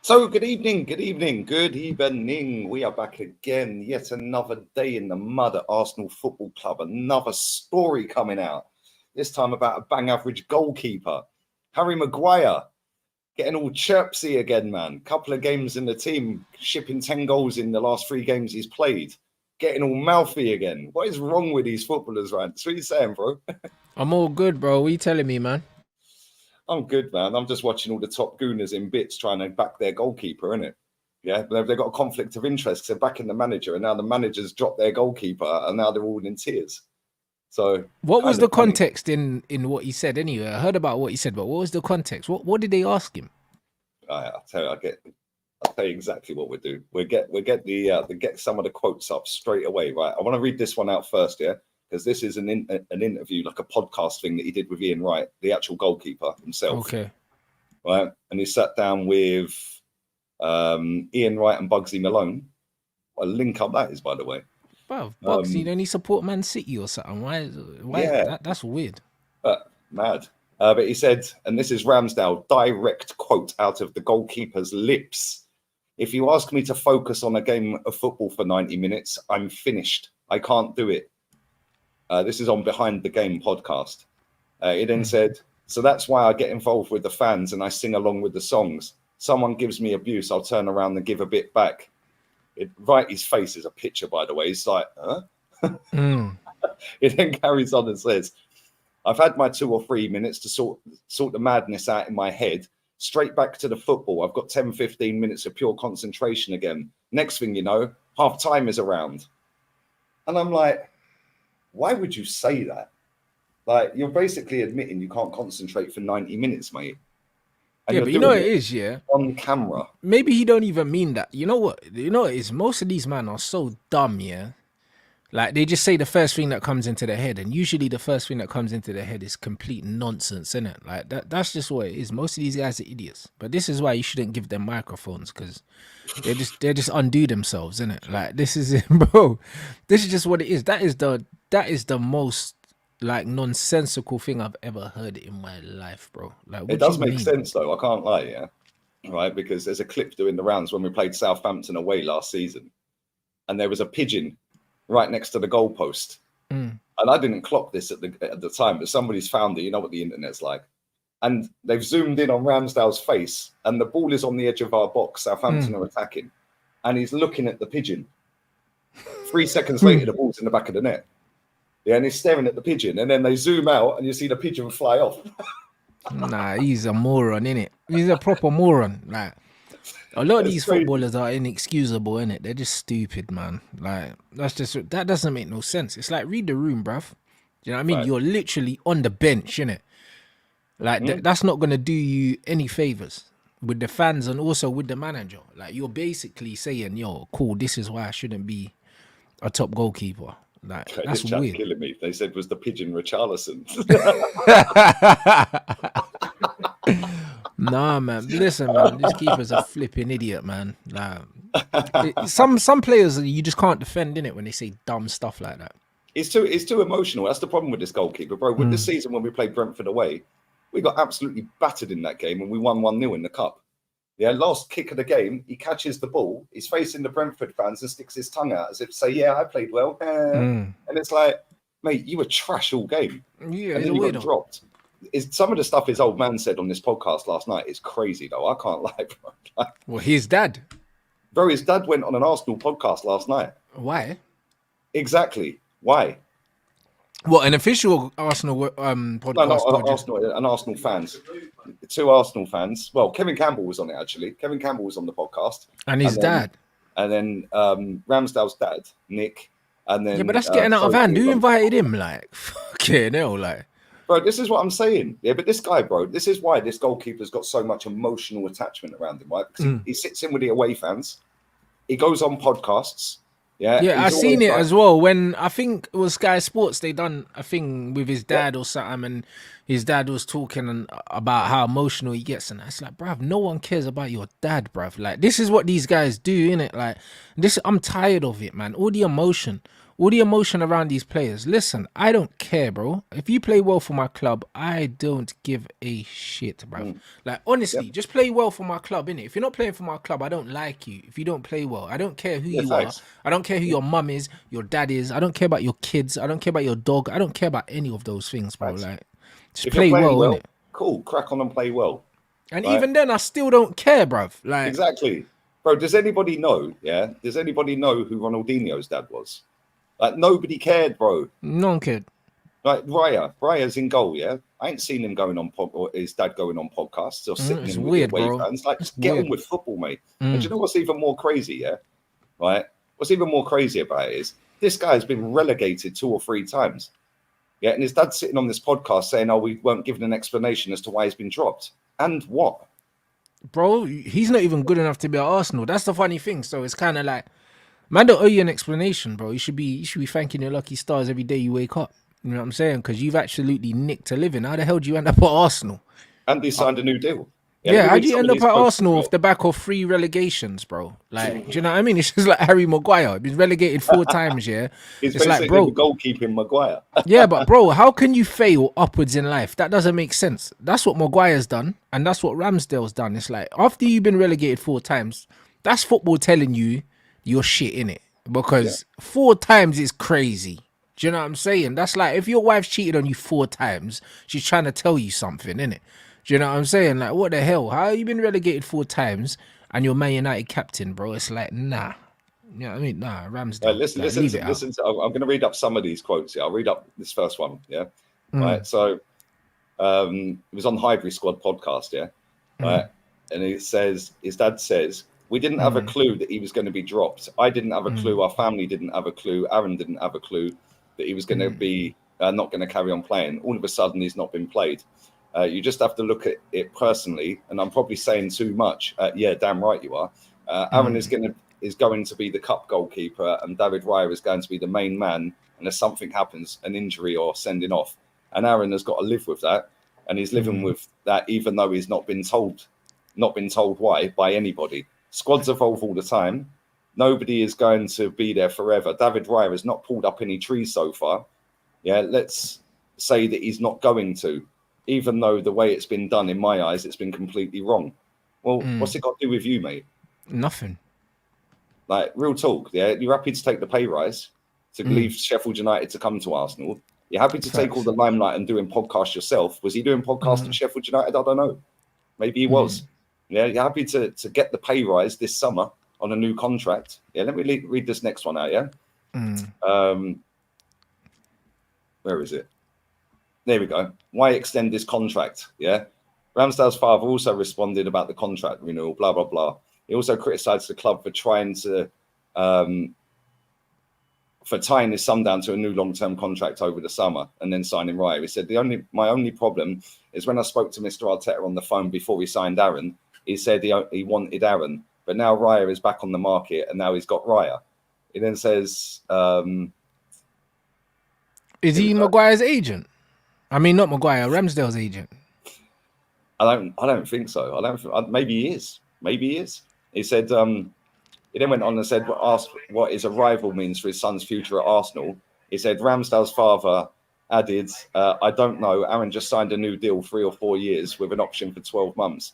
So, good evening, good evening, good evening. We are back again. Yet another day in the mud at Arsenal Football Club. Another story coming out. This time about a bang average goalkeeper. Harry Maguire getting all chirpsy again, man. Couple of games in the team, shipping 10 goals in the last 3 games he's played. Getting all mouthy again. What is wrong with these footballers, man? That's what you saying, bro? I'm all good, bro. What you telling me, man? I'm good, man. I'm just watching all the top gooners in bits trying to back their goalkeeper, innit? Yeah, they've got a conflict of interest. They're backing the manager, and now the manager's dropped their goalkeeper, and now they're all in tears. So, What was kind the of funny. context in what he said? Anyway, I heard about what he said, but what was the context? What did they ask him? I'll tell you, I'll tell you exactly what we do. We get get some of the quotes up straight away, right? I want to read this one out first, yeah, because this is an interview, like a podcast thing that he did with Ian Wright, the actual goalkeeper himself, Okay. right? And he sat down with Ian Wright and Bugsy Malone. What a link up that is, by the way. Well, Bugsy, don't he support Man City or something? Why Yeah, that's weird. mad. But he said, and this is Ramsdale, direct quote out of the goalkeeper's lips. If you ask me to focus on a game of football for 90 minutes, I'm finished. I can't do it. This is on Behind the Game podcast. He then said, so that's why I get involved with the fans and I sing along with the songs. Someone gives me abuse, I'll turn around and give a bit back. Right, his face is a picture, by the way. He's like, huh? He then carries on and says, I've had my 2 or 3 minutes to sort the madness out in my head. Straight back to the football. I've got 10, 15 minutes of pure concentration again. Next thing you know, half time is around. And I'm like, why would you say that? Like, you're basically admitting you can't concentrate for 90 minutes, mate. And Yeah, you're but you know doing what it it is, yeah? on camera. Maybe he don't even mean that. You know what? You know what it is? Most of these men are so dumb, yeah? Like, they just say the first thing that comes into their head, and usually the first thing that comes into their head is complete nonsense, isn't it? Like, that's just what it is. Most of these guys are idiots. But this is why you shouldn't give them microphones, because they just undo themselves, innit? Like, this is it, bro. This is just what it is. That is the most like nonsensical thing I've ever heard in my life, bro. Like, It what do does you make mean? sense, though. I can't lie, yeah. Right, because there's a clip doing the rounds when we played Southampton away last season. And there was a pigeon right next to the goalpost. And I didn't clock this at the time, but somebody's found it. You know what the internet's like. And they've zoomed in on Ramsdale's face, and the ball is on the edge of our box. Southampton are attacking, and he's looking at the pigeon. 3 seconds later, the ball's in the back of the net. Yeah, and he's staring at the pigeon, and then they zoom out, and you see the pigeon fly off. Nah, he's a moron, innit? He's a proper moron. Like, a lot of It's these crazy. footballers are inexcusable, innit? They're just stupid, man. Like, that doesn't make no sense. It's like, read the room, bruv. Do you know what I mean? Right. You're literally on the bench, innit? Like, that's not gonna do you any favors with the fans and also with the manager. Like, you're basically saying, yo, cool, this is why I shouldn't be a top goalkeeper. Like, This that's chat's weird. killing me. They said was the pigeon Richarlison. Nah, man. Listen, man. This keeper's a flipping idiot, man. Like, some players you just can't defend in it when they say dumb stuff like that. It's too emotional. That's the problem with this goalkeeper, bro. With this season when we played Brentford away, we got absolutely battered in that game and we won 1-0 in the cup. Yeah, last kick of the game, he catches the ball, he's facing the Brentford fans and sticks his tongue out as if to say, yeah, I played well. And it's like, mate, you were trash all game. Yeah, And he's then a you got weirdo. dropped. Some of the stuff his old man said on this podcast last night is crazy, though. I can't lie, bro. Like, Well, his dad. bro, his dad went on an Arsenal podcast last night. Why? Exactly. Why? What, an official Arsenal No, not podcast or just? Arsenal, an Arsenal fans. 2 Arsenal fans. Well, Kevin Campbell was on it, actually. Kevin Campbell was on the podcast. And his dad. And then Ramsdale's dad, Nick, and then Yeah, but that's getting out of hand. Who invited him? Like, fucking hell, like. Bro, this is what I'm saying. Yeah, but this guy, bro, this is why this goalkeeper's got so much emotional attachment around him, right? Because he sits in with the away fans. He goes on podcasts. Yeah, Yeah, I he's seen always it like, as well when I think it was Sky Sports. They done a thing with his yeah, dad or something, and his dad was talking about how emotional he gets, and it's like, bruv, no one cares about your dad, bruv. Like, this is what these guys do, innit? Like, this, I'm tired of it, man. All the emotion, all the emotion around these players. Listen, I don't care, bro. If you play well for my club, I don't give a shit, bro. Like, Yep. honestly, just play well for my club, innit? If you're not playing for my club, I don't like you. If you don't play well, I don't care who Yeah, you are. thanks. I don't care who your mum is, your dad is. I don't care about your kids. I don't care about your dog. I don't care about any of those things, bro. Thanks. Like, just If you're play playing well, well, innit? cool, crack on and play well. And Right? even then, I still don't care, bruv. Like, Exactly. Bro, does anybody know? Yeah. Does anybody know who Ronaldinho's dad was? Like, nobody cared, bro. no one cared. Like, Raya's in goal, yeah? I ain't seen him going on or his dad going on podcasts or sitting It's in with the weird, away bro. fans. Like, It's just get weird. on with football, mate. And do you know what's even more crazy, yeah? Right? What's even more crazy about it is this guy's been relegated 2 or 3 times. Yeah, and his dad's sitting on this podcast saying, "Oh, we weren't given an explanation as to why he's been dropped." And what? Bro, he's not even good enough to be at Arsenal. That's the funny thing. So it's kind of like, man, don't owe you an explanation, bro. You should be thanking your lucky stars every day you wake up. You know what I'm saying? Because you've absolutely nicked a living. How the hell do you end up at Arsenal? And he signed a new deal. Yeah, you how read do you some end of up these at quotes Arsenal as well. off the back of 3 relegations, bro? Like, do you know what I mean? It's just like Harry Maguire. He's been relegated 4 times, yeah? He's It's like, basically the bro, goalkeeping Maguire. yeah, but bro, how can you fail upwards in life? That doesn't make sense. That's what Maguire's done, and that's what Ramsdale's done. It's like, after you've been relegated 4 times, that's football telling you you're shit in it. Because 4 times is crazy. Do you know what I'm saying? That's like, if your wife's cheated on you 4 times, she's trying to tell you something, innit? Do you know what I'm saying? Like, what the hell? How have you been relegated 4 times and you're Man United captain, bro? It's like, nah. You know what I mean? Nah, Ramsdale. Listen, like, leave it out. listen. I'm going to read up some of these quotes. Yeah, I'll read up this first one. Yeah, right. So, it was on Highbury Squad podcast. Yeah, right. And it says his dad says we didn't have a clue that he was going to be dropped. I didn't have a clue. Our family didn't have a clue. Aaron didn't have a clue that he was going to be not going to carry on playing. All of a sudden, he's not been played. You just have to look at it personally. And I'm probably saying too much. Yeah, damn right you are. Aaron is going to be the cup goalkeeper, and David Raya is going to be the main man. And if something happens, an injury or sending off, and Aaron has got to live with that, and he's living with that, even though he's not been told why by anybody. Squads evolve all the time. Nobody is going to be there forever. David Raya has not pulled up any trees so far. Yeah, let's say that he's not going to, even though the way it's been done, in my eyes, it's been completely wrong. Well, what's it got to do with you, mate? Nothing. Like, real talk, yeah? You're happy to take the pay rise, to leave Sheffield United to come to Arsenal. You're happy to take all the limelight and doing podcasts yourself. Was he doing podcasts at Sheffield United? I don't know. Maybe he was. Yeah, you're happy to get the pay rise this summer on a new contract. Yeah, let me read this next one out, yeah? Where is it? There we go. Why extend this contract? Yeah. Ramsdale's father also responded about the contract renewal, blah, blah, blah. He also criticised the club for trying to, for tying his son down to a new long-term contract over the summer and then signing Raya. He said, my only problem is when I spoke to Mr. Arteta on the phone before he signed Aaron, he said he wanted Aaron, but now Raya is back on the market and now he's got Raya. He then says, is he Maguire's agent? I mean, not Maguire, Ramsdale's agent. I don't think so. Maybe he is. Maybe he is. He said, he then went on and said, asked what his arrival means for his son's future at Arsenal. He said, Ramsdale's father added, I don't know. Aaron just signed a new deal 3 or 4 years with an option for 12 months.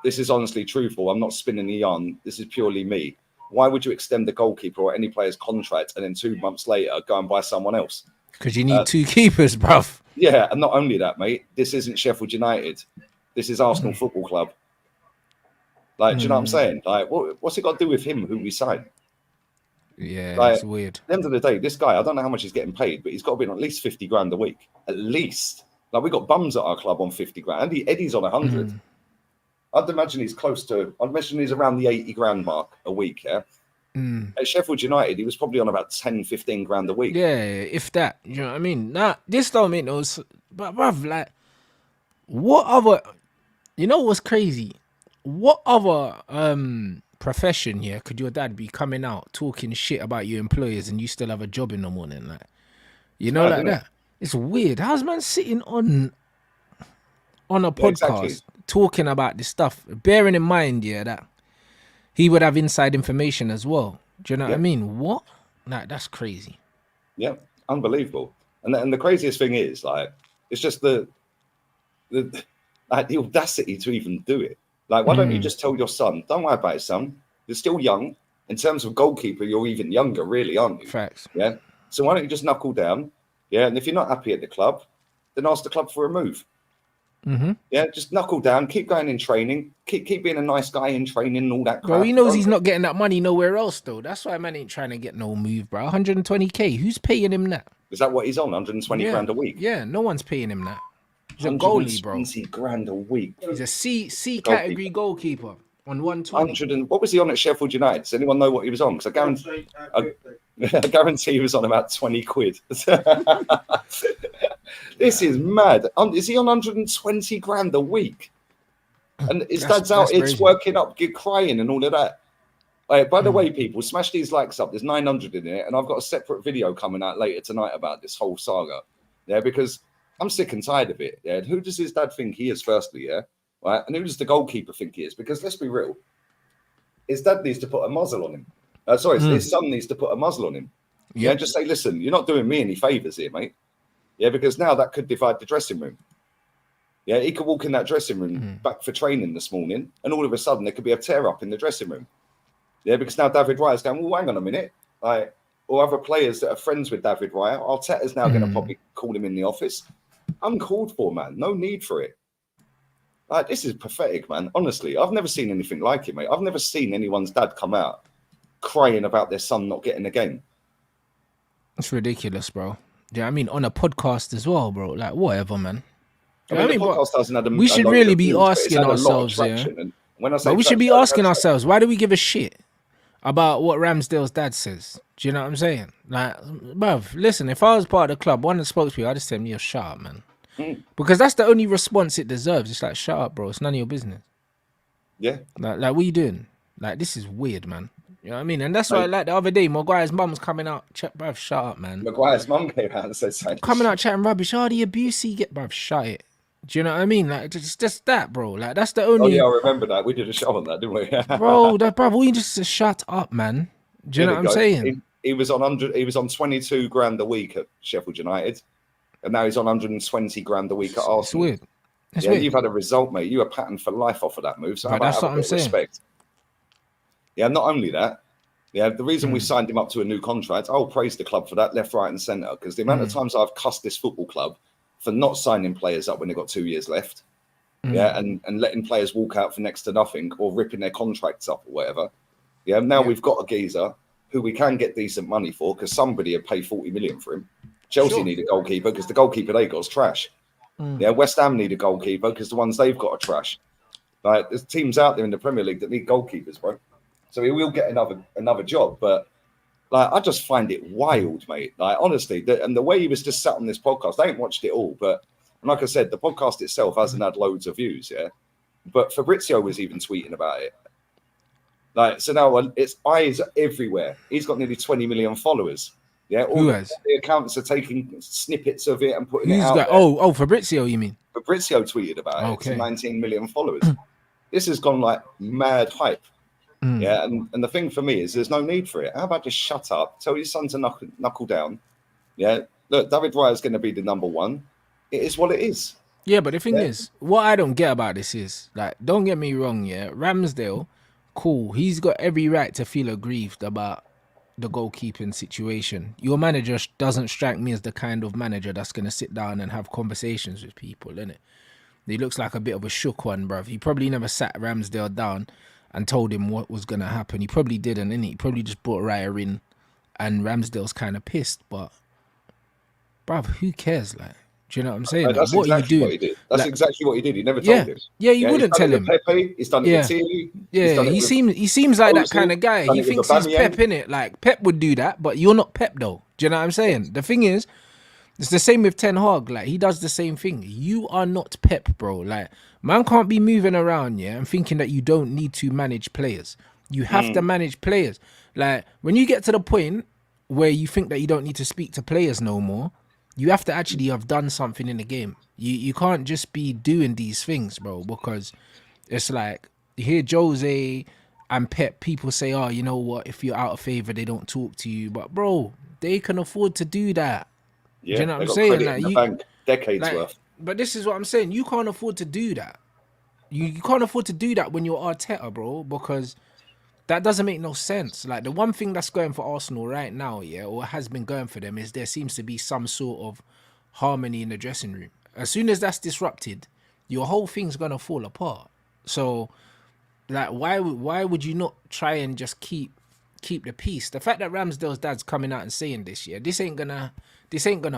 This is honestly truthful. I'm not spinning the yarn. This is purely me. Why would you extend the goalkeeper or any player's contract and then 2 months later go and buy someone else? Because you need 2 keepers, bruv. Yeah, and not only that, mate, this isn't Sheffield United. This is Arsenal Football Club. Like, do you know what I'm saying? Like, what's it got to do with him, who we signed? Yeah, like, it's weird. At the end of the day, this guy, I don't know how much he's getting paid, but he's got to be on at least 50 grand a week. At least. Like, we got bums at our club on 50 grand. Eddie's on 100. I'd imagine he's around the 80 grand mark a week, yeah? At Sheffield United, he was probably on about 10, 15 grand a week. Yeah, if that. You know what I mean? Nah, this don't make no sense. But, bruv, like, what other... You know what's crazy? What other profession here could your dad be coming out talking shit about your employers and you still have a job in the morning? Like, you know, like that. It's weird. How's man sitting on a podcast talking about this stuff? Bearing in mind, yeah, that he would have inside information as well. Do you know what I mean? What? Like, that's crazy. Yeah, unbelievable. And the craziest thing is, like, it's just the like the audacity to even do it. Like, why don't you just tell your son, don't worry about it, son. You're still young. In terms of goalkeeper, you're even younger, really, aren't you? Facts. Yeah. So why don't you just knuckle down? Yeah. And if you're not happy at the club, then ask the club for a move. Yeah, just knuckle down, keep going in training, keep being a nice guy in training and all that crap. Bro, he knows he's not getting that money nowhere else, though. That's why man ain't trying to get no move, bro. 120K. Who's paying him that? Is that what he's on? 120 grand a week? Yeah, no one's paying him that. He's a goalie, bro. 120 grand a week. He's a C category goalkeeper on 120. 100 and what was he on at Sheffield United? Does anyone know what he was on? Because I guarantee he was on about 20 quid. This is mad. Is he on 120 grand a week? And his dad's out, it's working up, crying and all of that. By the way, people, smash these likes up. There's 900 in it. And I've got a separate video coming out later tonight about this whole saga. Yeah, because I'm sick and tired of it. Yeah, who does his dad think he is, firstly? Yeah, right. And who does the goalkeeper think he is? Because let's be real, his dad needs to put a muzzle on him. His son needs to put a muzzle on him. Yeah, just say, listen, you're not doing me any favors here, mate. Yeah, because now that could divide the dressing room. Yeah, he could walk in that dressing room back for training this morning, and all of a sudden there could be a tear up in the dressing room. Yeah, because now David Raya's going, well, hang on a minute. Or other players that are friends with David Raya, Arteta's now going to probably call him in the office. Uncalled for, man. No need for it. This is pathetic, man. Honestly, I've never seen anything like it, mate. I've never seen anyone's dad come out crying about their son not getting a game. It's ridiculous, bro. Yeah, I mean, on a podcast as well, bro. Like, whatever, man. I mean, the podcast hasn't had we should really be asking ourselves, yeah. But we should be asking ourselves, why do we give a shit about what Ramsdale's dad says? Do you know what I'm saying? Like, bruv, listen, if I was part of the club, one of the spokespeople, I'd just tell him, yo, shut up, man. Because that's the only response it deserves. It's like, shut up, bro. It's none of your business. Yeah. Like what are you doing? Like, this is weird, man. You know what I mean? And that's why, like, the other day, Maguire's mum's coming out. Bruv, shut up, man. Maguire's mum came out and said something. Coming out chatting rubbish. Oh, the abuse he get, bruv, shut it. Do you know what I mean? Like, it's just that, bro. Like, that's the only... Oh, yeah, I remember that. We did a show on that, didn't we? Bro, we just shut up, man. Do you know what I'm saying? He was on 22 grand a week at Sheffield United, and now he's on 120 grand a week at Arsenal. It's weird. It's weird. You've had a result, mate. You were patterned for life off of that move. So that's what I'm saying. Respect? Yeah, not only that. Yeah, the reason we signed him up to a new contract, I'll praise the club for that, left, right, and centre, because the amount of times I've cussed this football club for not signing players up when they've got 2 years left, and letting players walk out for next to nothing or ripping their contracts up or whatever. Yeah, now we've got a geezer who we can get decent money for because somebody had paid 40 million for him. Chelsea need a goalkeeper because the goalkeeper they got is trash. Yeah, West Ham need a goalkeeper because the ones they've got are trash. Like, there's teams out there in the Premier League that need goalkeepers, bro. So he will get another job, but like, I just find it wild, mate. Like, honestly, and the way he was just sat on this podcast, I ain't watched it all, but like I said, the podcast itself hasn't had loads of views, yeah. But Fabrizio was even tweeting about it. Like, so now it's eyes everywhere. He's got nearly 20 million followers. Yeah, all the accounts are taking snippets of it and putting it out there. Oh, Fabrizio, you mean? Fabrizio tweeted about it. It's 19 million followers. This has gone like mad hype. Yeah, and the thing for me is there's no need for it. How about just shut up, tell your son to knuckle down? Yeah, look, David Raya is going to be the number one. It is what it is. Yeah, but the thing is, what I don't get about this is, like, don't get me wrong, yeah, Ramsdale, cool, he's got every right to feel aggrieved about the goalkeeping situation. Your manager doesn't strike me as the kind of manager that's going to sit down and have conversations with people, innit? He looks like a bit of a shook one, bruv. He probably never sat Ramsdale down and told him what was going to happen. He probably didn't, innit? He probably just brought Raya in and Ramsdale's kind of pissed, but bruv, who cares, like? Do you know what I'm saying? That's what exactly you do? What he did. That's exactly what he did. He never told him. Yeah, you wouldn't tell him. Pepe, he's done it with Tilly. Yeah, he seems like that kind of guy. He thinks he's Pep, innit? Like, Pep would do that, but you're not Pep, though. Do you know what I'm saying? The thing is, it's the same with Ten Hag. Like, he does the same thing. You are not Pep, bro. Like, man can't be moving around, yeah, and thinking that you don't need to manage players. You have to manage players. Like, when you get to the point where you think that you don't need to speak to players no more, you have to actually have done something in the game. You can't just be doing these things, bro, because it's like, you hear Jose and Pep, people say, oh, you know what? If you're out of favor, they don't talk to you. But bro, they can afford to do that. Do Yeah, you know what they I'm got saying? credit Like in the you, bank, decades like, worth. but this is what I'm saying. You can't afford to do that. You can't afford to do that when you're Arteta, bro, because that doesn't make no sense. Like the one thing that's going for Arsenal right now, yeah, or has been going for them, is there seems to be some sort of harmony in the dressing room. As soon as that's disrupted, your whole thing's gonna fall apart. So, like, why would you not try and just keep the peace? The fact that Ramsdale's dad's coming out and saying this, yeah, this ain't gonna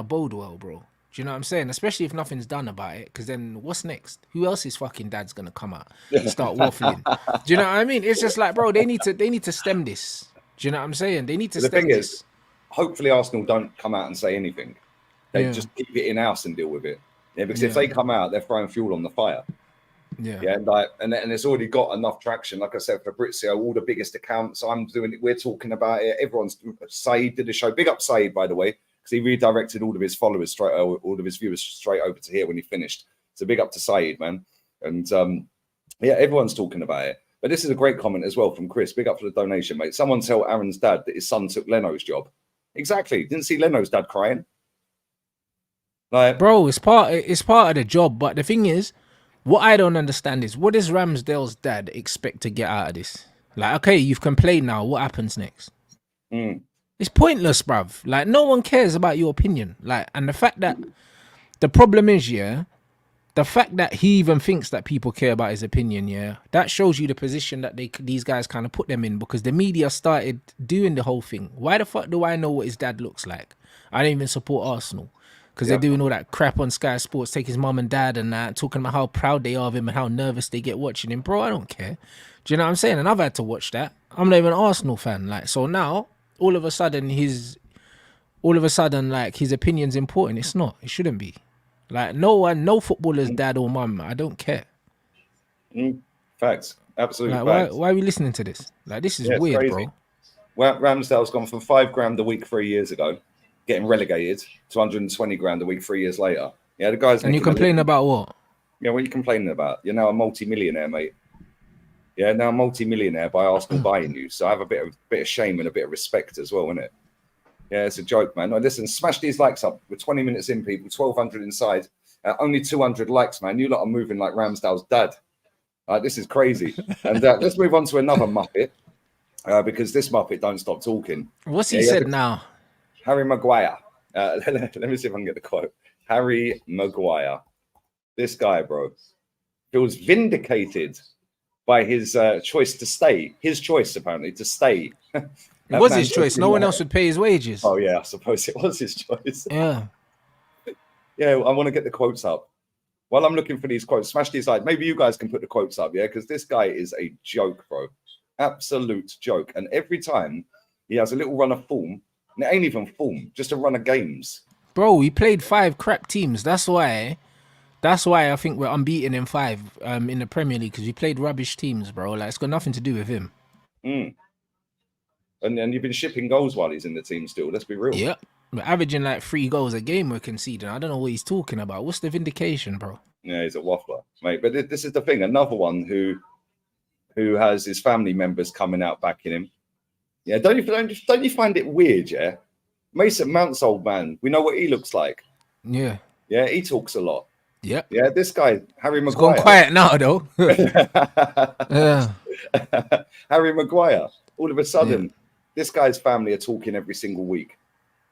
bode well, bro. Do you know what I'm saying? Especially if nothing's done about it, because then what's next? Who else's fucking dad's gonna come out, start waffling? Do you know what I mean? It's just like, bro, they need to stem this. Do you know what I'm saying? They need to But the thing stem is, this. hopefully Arsenal don't come out and say anything. They Yeah, just keep it in house and deal with it. Yeah, because if yeah, they come out, they're throwing fuel on the fire. yeah. Yeah, and it's already got enough traction. Like I said, Fabrizio, all the biggest accounts, I'm doing it. We're talking about it. Everyone's Saeed did a show. Big up Saeed, by the way, because he redirected all of his followers all of his viewers straight over to here when he finished. So big up to Saeed, man. And yeah, everyone's talking about it. But this is a great comment as well from Chris. Big up for the donation, mate. Someone tell Aaron's dad that his son took Leno's job. Exactly. Didn't see Leno's dad crying. Like, Bro, it's part of the job. But the thing is, what I don't understand is, what does Ramsdale's dad expect to get out of this? Like, okay, you've complained now. What happens next? It's pointless, bruv. Like, no one cares about your opinion. Like, and the fact that the problem is, yeah, the fact that he even thinks that people care about his opinion, yeah, that shows you the position that these guys kind of put them in, because the media started doing the whole thing. Why the fuck do I know what his dad looks like? I don't even support Arsenal because they're doing all that crap on Sky Sports, take his mum and dad and that, talking about how proud they are of him and how nervous they get watching him. Bro, I don't care. Do you know what I'm saying? And I've had to watch that. I'm not even an Arsenal fan. Like, so now all of a sudden, like, his opinion's important. It's not. It shouldn't be. Like, no footballer's dad or mum. I don't care. Facts. Absolute Like, facts. why are we listening to this? Like, this is Yeah, it's weird, crazy. bro. Well, Ramsdale's gone from $5,000 a week 3 years ago, getting relegated, to 120 grand a week 3 years later. Yeah, the guy's. And you complain about what? Yeah, what are you complaining about? You're now a multi-millionaire, mate. Yeah, now a multi-millionaire by Arsenal buying you. So I have a bit of shame and a bit of respect as well, isn't it? Yeah, it's a joke, man. No, listen, smash these likes up. We're 20 minutes in, people. 1,200 inside. Only 200 likes, man. You lot are moving like Ramsdale's dad. This is crazy. And let's move on to another Muppet, because this Muppet don't stop talking. What's he said now? Harry Maguire. Let me see if I can get the quote. Harry Maguire. This guy, bro, feels vindicated by his choice to stay. His choice, apparently, to stay. It was his choice. No one else would pay his wages. Oh, yeah, I suppose it was his choice. Yeah. Yeah, I want to get the quotes up. While I'm looking for these quotes, smash these like. Maybe you guys can put the quotes up, yeah? Because this guy is a joke, bro. Absolute joke. And every time he has a little run of form, and it ain't even form, just a run of games. Bro, we played 5 crap teams. That's why I think we're unbeaten in 5 in the Premier League, because we played rubbish teams, bro. Like, it's got nothing to do with him. And you've been shipping goals while he's in the team still. Let's be real. Yep. We're averaging like 3 goals a game we're conceding. I don't know what he's talking about. What's the vindication, bro? Yeah, he's a waffler, mate. But this is the thing. Another one who has his family members coming out backing him. Yeah, don't you find it weird, yeah? Mason Mount's old man. We know what he looks like. Yeah. Yeah, he talks a lot. Yep. Yeah, this guy, Harry He's Maguire. gone quiet now, though. Yeah. Harry Maguire. All of a sudden, this guy's family are talking every single week.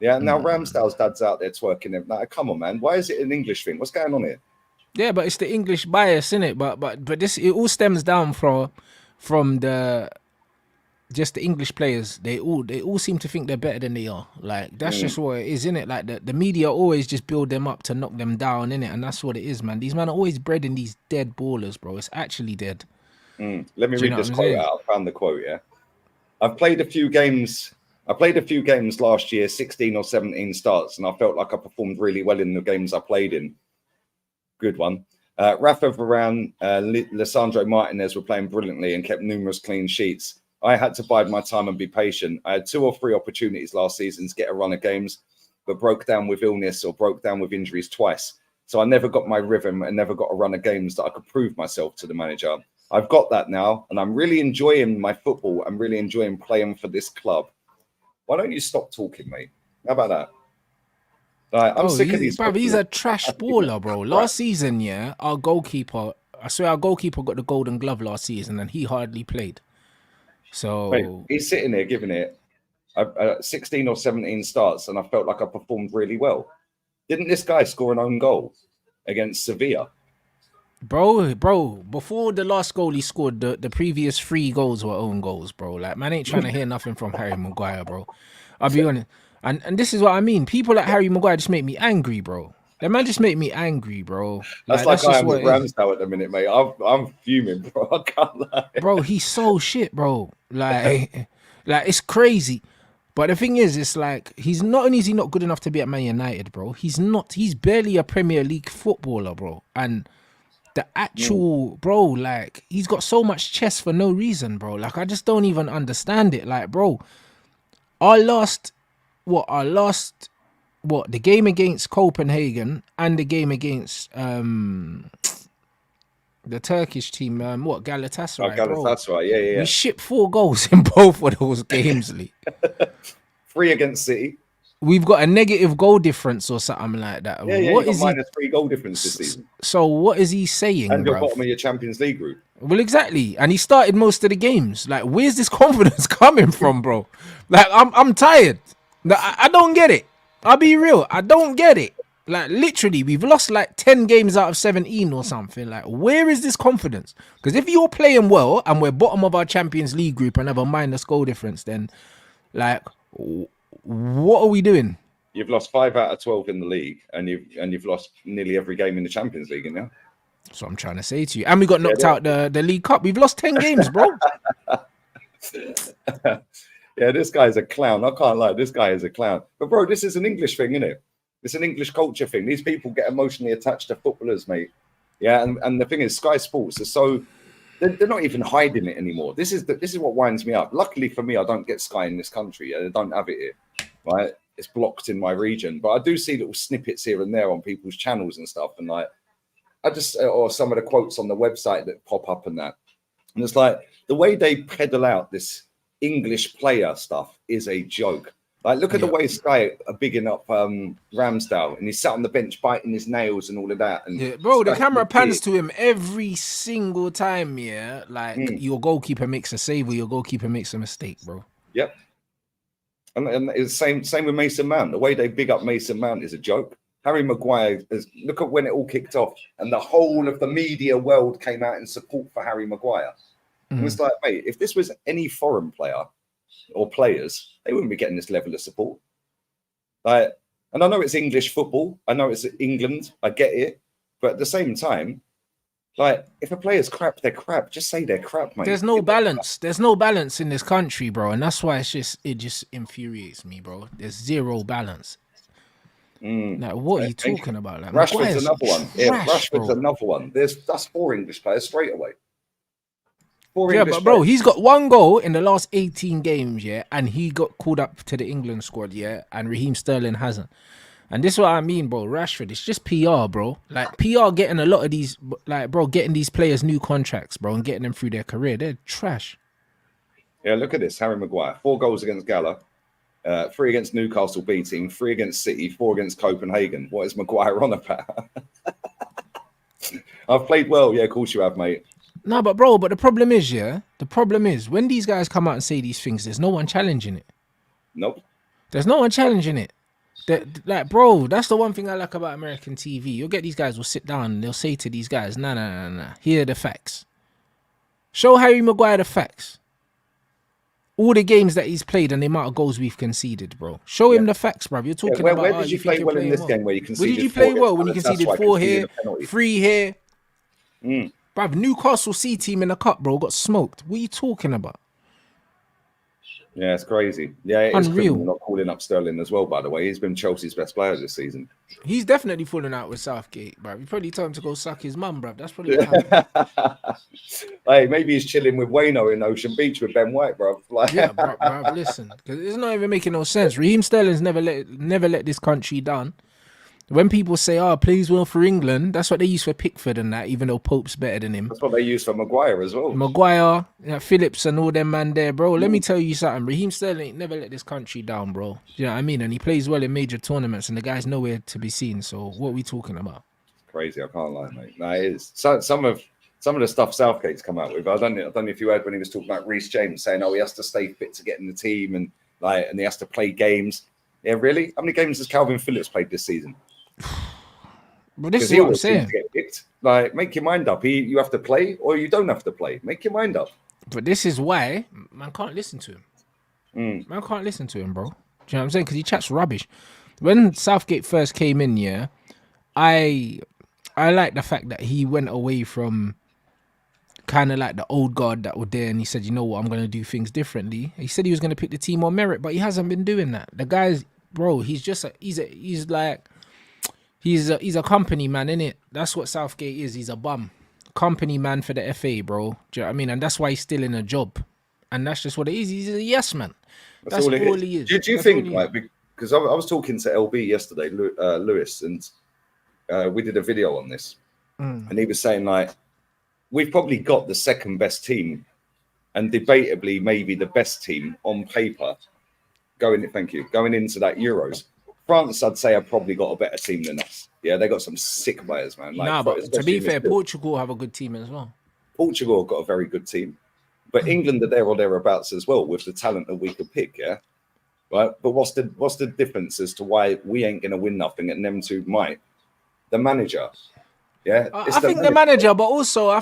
Yeah, now Ramsdale's dad's out there twerking him. Like, come on, man. Why is it an English thing? What's going on here? Yeah, but it's the English bias, innit? But this, it all stems down from the English players. They all seem to think they're better than they are. Like, that's just what it is, innit? Like, the media always just build them up to knock them down, innit? And that's what it is, man. These men are always bred in these dead ballers, bro. It's actually dead. Let me read this quote out. I found the quote, yeah. I played a few games last year, 16 or 17 starts, and I felt like I performed really well in the games I played in. Good one. Rafa Varane, Lisandro Martinez were playing brilliantly and kept numerous clean sheets. I had to bide my time and be patient. I had 2 or 3 opportunities last season to get a run of games, but broke down with illness or broke down with injuries twice. So I never got my rhythm and never got a run of games that I could prove myself to the manager. I've got that now, and I'm really enjoying my football. I'm really enjoying playing for this club. Why don't you stop talking, mate? How about that? I'm sick of these. Bro, he's a trash baller, bro. Last season, yeah, our goalkeeper, I swear our goalkeeper got the Golden Glove last season and he hardly played. So Mate, he's sitting there giving it 16 or 17 starts, and I felt like I performed really well. Didn't this guy score an own goal against Sevilla? Bro, before the last goal he scored, the previous 3 goals were own goals, bro. Like, man ain't trying to hear nothing from Harry Maguire, bro. I'll be honest. And this is what I mean. People like Harry Maguire just make me angry, bro. That man just make me angry, bro. That's like I am with Ramsdale at the minute, mate. I'm fuming, bro. I can't lie. Bro, he's so shit, bro. Like it's crazy. But the thing is, it's like, he's not only is he not good enough to be at Man United, bro. He's barely a Premier League footballer, bro. And the actual, bro, like, he's got so much chest for no reason, bro. Like, I just don't even understand it. Like, bro, the game against Copenhagen and the game against the Turkish team, Galatasaray, Galatasaray, yeah. We shipped 4 goals in both of those games, Lee. 3 against City. We've got a negative goal difference or something like that. Yeah, what is minus 3 goal difference this season. So what is he saying, and you're bottom of your Champions League group. Well, exactly. And he started most of the games. Like, where's this confidence coming from, bro? Like, I'm tired. I don't get it. I'll be real. I don't get it. Like, literally, we've lost like 10 games out of 17 or something. Like, where is this confidence? Because if you're playing well and we're bottom of our Champions League group and have a minus goal difference, then, like, what are we doing? You've lost 5 out of 12 in the league, and you've lost nearly every game in the Champions League now. That's what I'm trying to say to you. And we got knocked out the League Cup. We've lost 10 games, bro. Yeah, this guy's a clown. I can't lie. This guy is a clown. But, bro, this is an English thing, isn't it? It's an English culture thing. These people get emotionally attached to footballers, mate. Yeah, and the thing is, Sky Sports are so... They're not even hiding it anymore. This is what winds me up. Luckily for me, I don't get Sky in this country. I don't have it here, right? It's blocked in my region. But I do see little snippets here and there on people's channels and stuff. And, like, or some of the quotes on the website that pop up and that. And it's like, the way they peddle out this English player stuff is a joke. Like, look at the way Sky are bigging up Ramsdale, and he's sat on the bench biting his nails and all of that. And bro, the camera pans to him every single time, yeah? Like, your goalkeeper makes a save or your goalkeeper makes a mistake, bro. Yep. And it's the same with Mason Mount. The way they big up Mason Mount is a joke. Harry Maguire, look at when it all kicked off, and the whole of the media world came out in support for Harry Maguire. It was like, mate, if this was any foreign player or players, they wouldn't be getting this level of support. Like, and I know it's English football, I know it's England, I get it, but at the same time, like, if a player's crap, they're crap. Just say they're crap, mate. There's no balance. There's no balance in this country, bro, and that's why it just infuriates me, bro. There's zero balance. Like, what are you talking about? Like, Rashford's another one. Yeah, Rashford's another one. That's 4 English players straight away. But bro, he's got 1 goal in the last 18 games, yeah, and he got called up to the England squad, yeah, and Raheem Sterling hasn't. And this is what I mean, bro. Rashford, it's just PR, bro. Like, PR getting a lot of these, like, bro, getting these players new contracts, bro, and getting them through their career. They're trash. Yeah, look at this. Harry Maguire, 4 goals against Gala, 3 against Newcastle B team, 3 against City, 4 against Copenhagen. What is Maguire on about? I've played well. Yeah, of course you have, mate. No, but bro, the problem is when these guys come out and say these things, there's no one challenging it. Nope. There's no one challenging it. Like, bro, that's the one thing I like about American TV. You'll get these guys will sit down and they'll say to these guys, nah. Here are the facts. Show Harry Maguire the facts. All the games that he's played and the amount of goals we've conceded, bro. Show him the facts, bro. You're talking about... Where did you play well in this game where you conceded 4? Where did you play well when you conceded 4 here, 3 here? Bruv, Newcastle C team in the cup, bro, got smoked. What are you talking about? Yeah, it's crazy. Yeah, it unreal. Is not calling up Sterling as well, by the way. He's been Chelsea's best player this season. He's definitely falling out with Southgate, bruv. You probably told him to go suck his mum, bruv. That's probably what Hey, maybe he's chilling with Wayno in Ocean Beach with Ben White, bruv. Like... Yeah, bruv, listen. Because it's not even making no sense. Raheem Sterling's never let this country down. When people say, "Oh, plays well for England," that's what they use for Pickford and that. Even though Pope's better than him. That's what they use for Maguire as well. Maguire, Phillips, and all them man there, bro. Let me tell you something. Raheem Sterling ain't never let this country down, bro. You know what I mean? And he plays well in major tournaments, and the guy's nowhere to be seen. So what are we talking about? Crazy, I can't lie, mate. No, it is. So, some of the stuff Southgate's come out with. I don't know if you heard when he was talking about Reece James saying, "Oh, he has to stay fit to get in the team and he has to play games." Yeah, really? How many games has Calvin Phillips played this season? But this is what I'm saying. Get picked. Make your mind up. You have to play or you don't have to play. Make your mind up. But this is why man can't listen to him. Man can't listen to him, bro. Do you know what I'm saying? Because he chats rubbish. When Southgate first came in, yeah, I like the fact that he went away from kind of like the old guard that were there, and he said, "You know what? I'm going to do things differently." He said he was going to pick the team on merit, but he hasn't been doing that. The guy's, bro, he's a company man, innit? That's what Southgate is. He's a bum. Company man for the FA, bro. Do you know what I mean? And that's why he's still in a job. And that's just what it is. He's a yes man. That's all he is. Do you think, because I was talking to LB yesterday, Lewis, and we did a video on this. And he was saying, we've probably got the second best team and debatably maybe the best team on paper going into that Euros. France, I'd say, have probably got a better team than us. Yeah, they got some sick players, man. But to be fair, Portugal have a good team as well. Portugal have got a very good team. But England are there or thereabouts as well with the talent that we could pick, yeah? Right? But what's the difference as to why we ain't going to win nothing and them two might? The manager. Yeah, I think the manager, but also I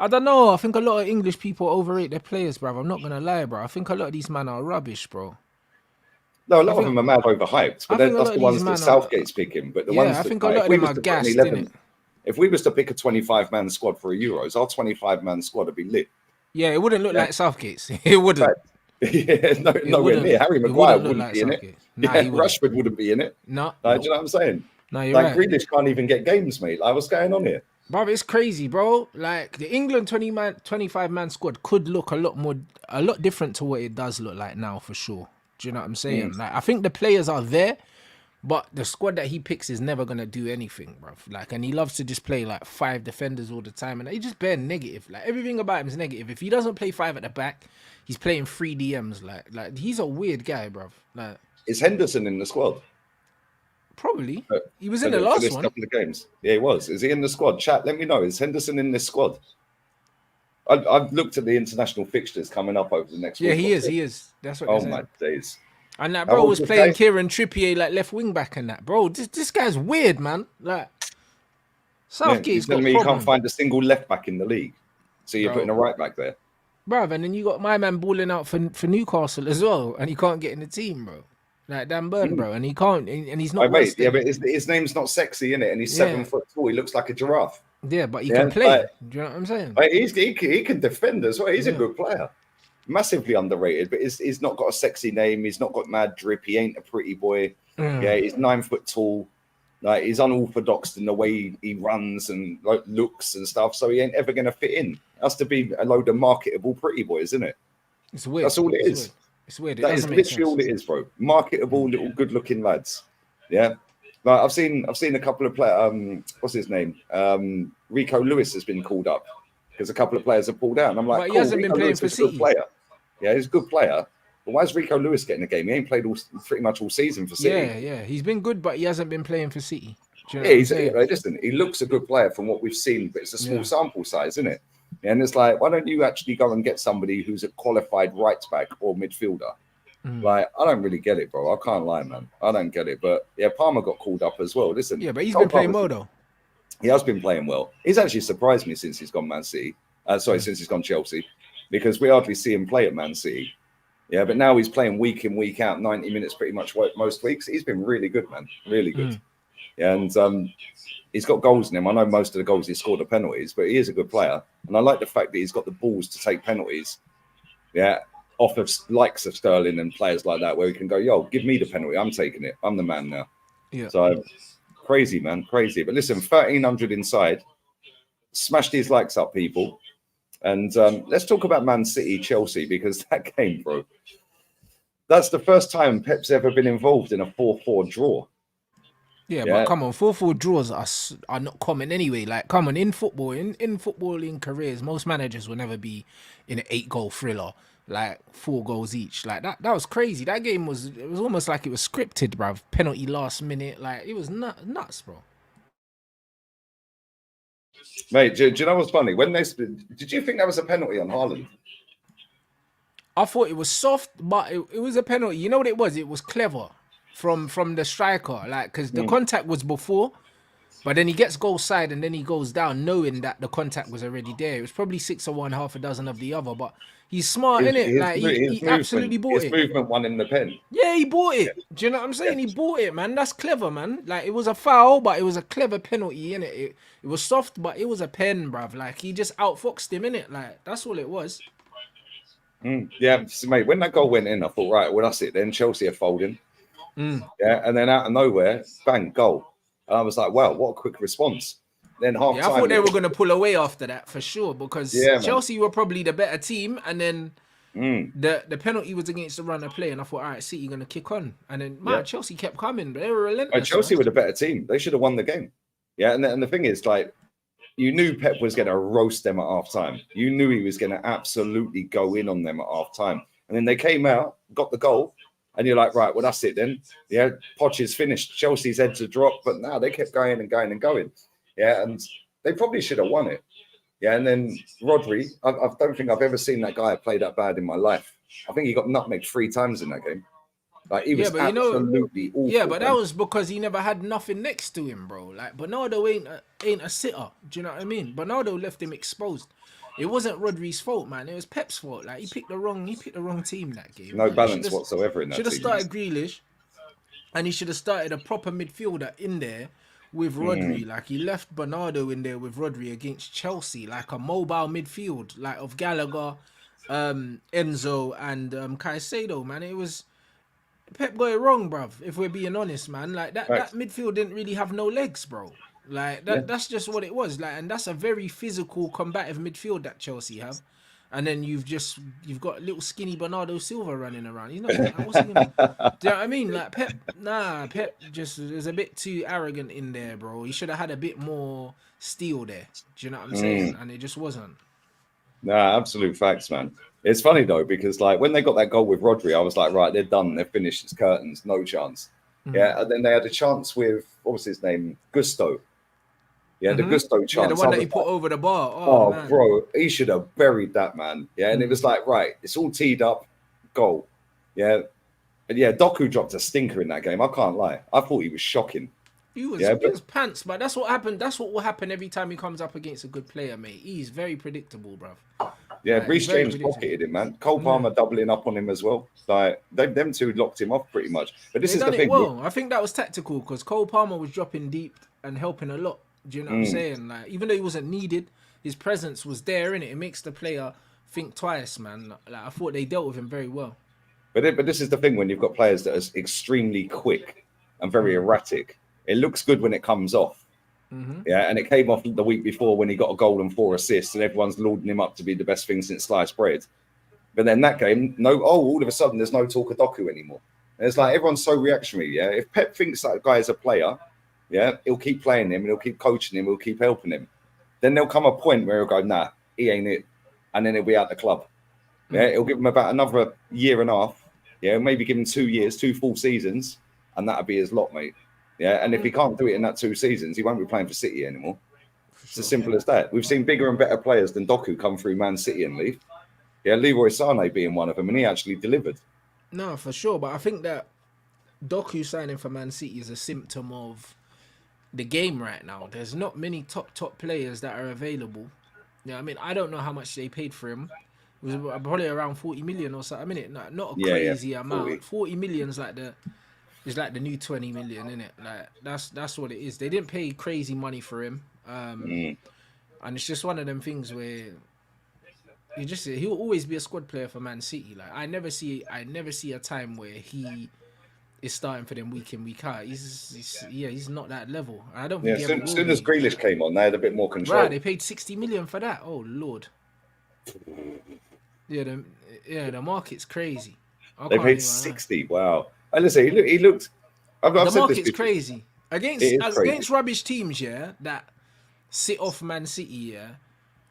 don't know. I think a lot of English people overrate their players, bro. I'm not going to lie, bro. I think a lot of these men are rubbish, bro. No, a lot of them are mad overhyped, but that's the ones that Southgate's picking. But the ones I think a lot of them are gassed, innit? If we was to pick a 25-man squad for a Euros, our 25-man squad would be lit. Yeah, it wouldn't look like Southgate's. It wouldn't. Yeah, nowhere near. Harry Maguire wouldn't be in it. Rashford wouldn't be in it. No. Do you know what I'm saying? No, you're right. Grealish can't even get games, mate. What's going on here? Bro, it's crazy, bro. Like the England 25-man squad could look a lot different to what it does look like now, for sure. Do you know what I'm saying? Like I think the players are there, but the squad that he picks is never gonna do anything, bro. And he loves to just play 5 defenders all the time, and he just bare negative. Everything about him is negative. If he doesn't play 5 at the back, he's playing 3 DMs. Like he's a weird guy, bro. Is Henderson in the squad? Probably. He was in the last one. Couple of games. Yeah, he was. Is he in the squad? Chat, let me know. Is Henderson in this squad? I've looked at the international fixtures coming up over the next week. Yeah, he is. He is. That's what. Oh my days! And that bro was playing Kieran Trippier left wing back and that. Bro, this guy's weird, man. Southgate's got you can't find a single left back in the league, so you're putting a right back there, bro. And then you got my man balling out for Newcastle as well, and he can't get in the team, bro. Dan Burn, bro, and he can't, and he's not. But his name's not sexy, innit? And he's 7 foot tall. He looks like a giraffe. Yeah, but he can play. Do you know what I'm saying? He can defend as well. He's a good player. Massively underrated, but he's not got a sexy name. He's not got mad drip. He ain't a pretty boy. Yeah, he's 9 foot tall. He's unorthodox in the way he runs and looks and stuff. So he ain't ever going to fit in. Has to be a load of marketable pretty boys, isn't it? It's weird. That's all it is. It's weird. That is literally all it is, bro. Marketable little good-looking lads. Yeah. I've seen a couple of players. What's his name? Rico Lewis has been called up because a couple of players have pulled out. And I'm like, but he hasn't been playing for City. Yeah, he's a good player. But why is Rico Lewis getting a game? He ain't played pretty much all season for City. Yeah. He's been good, but he hasn't been playing for City. Listen, he looks a good player from what we've seen, but it's a small sample size, isn't it? And it's like, why don't you actually go and get somebody who's a qualified right back or midfielder? I don't really get it, bro. I can't lie, man. I don't get it. But yeah, Palmer got called up as well. Listen, yeah, but he's been playing well though. He has been playing well. He's actually surprised me since he's gone Man City. Since he's gone Chelsea, because we hardly see him play at Man City. Yeah, but now he's playing week in, week out, 90 minutes pretty much most weeks. He's been really good, man. Really good. Yeah, and he's got goals in him. I know most of the goals he scored are penalties, but he is a good player. And I like the fact that he's got the balls to take penalties. Yeah, off of likes of Sterling and players like that, where he can go, yo, give me the penalty. I'm taking it. I'm the man now. Yeah. So crazy, man. Crazy. But listen, 1,300 inside. Smash these likes up, people. And let's talk about Man City, Chelsea, because that game, bro, that's the first time Pep's ever been involved in a 4-4 draw. Yeah, but Yeah, come on, 4-4 draws are not common anyway. Like, come on, in football, in footballing careers, most managers will never be in an 8-goal thriller, like 4 goals each. Like that was crazy. That game was it was almost like it was scripted, bruv. Penalty last minute, like it was nuts, bro. mate. Do you know what's funny? When did you think that was a penalty on Haaland? I thought it was soft, but it was a penalty. You know what it was? It was clever from the striker, like because the Mm. contact was before. But then he gets goal side and then he goes down knowing that the contact was already there. It was probably 6 of one, half a dozen of the other. But he's smart, His, innit? his, Like his he absolutely movement, bought his it. movement won him the pen. Yeah, he bought Yeah, it. Do you know what I'm yeah. saying? He bought it, man. That's clever, man. Like it was a foul, but it was a clever penalty, innit? It was soft, but it was a pen, bruv. Like he just outfoxed him, innit? Like that's all it was. Yeah, so, mate. When that goal went in, I thought, right, well, that's it. Then Chelsea are folding. Mm. Yeah, and then out of nowhere, bang, goal. And I was like, wow, what a quick response. Then half Yeah, I thought time, they were gonna pull away after that for sure because yeah, man. Chelsea were probably the better team, and then Mm, the penalty was against the run of play, and I thought, all right, City gonna kick on, and then yeah. man, Chelsea kept coming, but they were But relentless, Chelsea man. were the better team. They should have won the game. Yeah, and the thing is, like, you knew Pep was going to roast them at half time. You knew he was going to absolutely go in on them at half time. And then they came out, got the goal, and you're like, right, well, that's it then. Yeah, Poch is finished. Chelsea's head to drop, but now they kept going and going and going. Yeah, and they probably should have won it. Yeah, and then Rodri, I don't think I've ever seen that guy play that bad in my life. I think he got nutmegged 3 times in that game. Like, he Yeah, was but absolutely yeah, awful, but that man. was because he never had nothing next to him, bro. Like Bernardo ain't a sitter. Do you know what I mean? Bernardo left him exposed. It wasn't Rodri's fault, man. It was Pep's fault. Like he picked the wrong team that game. No Like he balance whatsoever in that should have team. started Grealish, and he should have started a proper midfielder in there with Mm. Rodri. Like he left Bernardo in there with Rodri against Chelsea, like a mobile midfield, like of Gallagher, Enzo, and Caicedo. Man, it was Pep got it wrong, bruv. If we're being honest, man, like that Right. midfield didn't really have no legs, bro. Like Yeah. that's just what it was. Like, and that's a very physical, combative midfield that Chelsea have. And then you've got little skinny Bernardo Silva running around. He's not like, what's he gonna? Do you know what I mean? Like Pep just is a bit too arrogant in there, bro. He should have had a bit more steel there. Do you know what I'm saying? And it just wasn't. Nah, absolute facts, man. It's funny though, because like when they got that goal with Rodri, I was like, right, they're done. They're finished. It's curtains. No chance. Yeah. And then they had a chance with, what was his name? Gusto. Yeah, the Gusto Yeah, the chance. I one that was he put like, over the bar. Oh oh, man. bro, he should have buried that, man. Yeah. And it was like, right, it's all teed up. Goal. Yeah. And yeah, Doku dropped a stinker in that game. I can't lie. I thought he was shocking. Yeah. He But was pants, but that's what happened. That's what will happen every time he comes up against a good player, mate. He's very predictable, bruv. yeah, Like, he's Reece very James predictable. pocketed him, man. Cole Palmer doubling up on him as well. Like, them two locked him off pretty much. But this They is the done it thing. well. I think that was tactical because Cole Palmer was dropping deep and helping a lot. Do you know what I'm saying? Like, even though he wasn't needed, his presence was there, innit? It makes the player think twice, man. Like, I thought they dealt with him very well. But this is the thing when you've got players that are extremely quick and very erratic. It looks good when it comes off. Yeah, and it came off the week before when he got a goal and 4 assists, and everyone's lauding him up to be the best thing since sliced bread. But then that game, all of a sudden there's no talk of Doku anymore. And it's like everyone's so reactionary. Yeah, if Pep thinks that guy is a player, yeah, he'll keep playing him, and he'll keep coaching him, he'll keep helping him. Then there'll come a point where he'll go, nah, he ain't it, and then he'll be out the club. Yeah, it'll give him about another year and a half. Yeah, maybe give him 2 years, 2 full seasons, and that'll be his lot, mate. Yeah, and if he can't do it in that 2 seasons, he won't be playing for City anymore. It's as simple as that. We've seen bigger and better players than Doku come through Man City and leave. Yeah, Leroy Sané being one of them, and he actually delivered. No, for sure. But I think that Doku signing for Man City is a symptom of the game right now. There's not many top players that are available. Yeah, I mean, I don't know how much they paid for him. It was probably around 40 million or so. I mean, not a Yeah, crazy 40. amount. 40 million's like the new 20 million, isn't it? Like that's what it is. They didn't pay crazy money for him. And it's just one of them things where he'll always be a squad player for Man City. Like I never see a time where he is starting for them week in week out. He's not that level. I don't Yeah, think he ever soon, will soon as be. Grealish came on, they had a bit more control. Right, they paid 60 million for that. Oh lord. Yeah, the market's crazy. They paid 60. Wow. And listen, he looked. I've The said this market's before. crazy. It is crazy. against rubbish teams, yeah, that sit off Man City, yeah,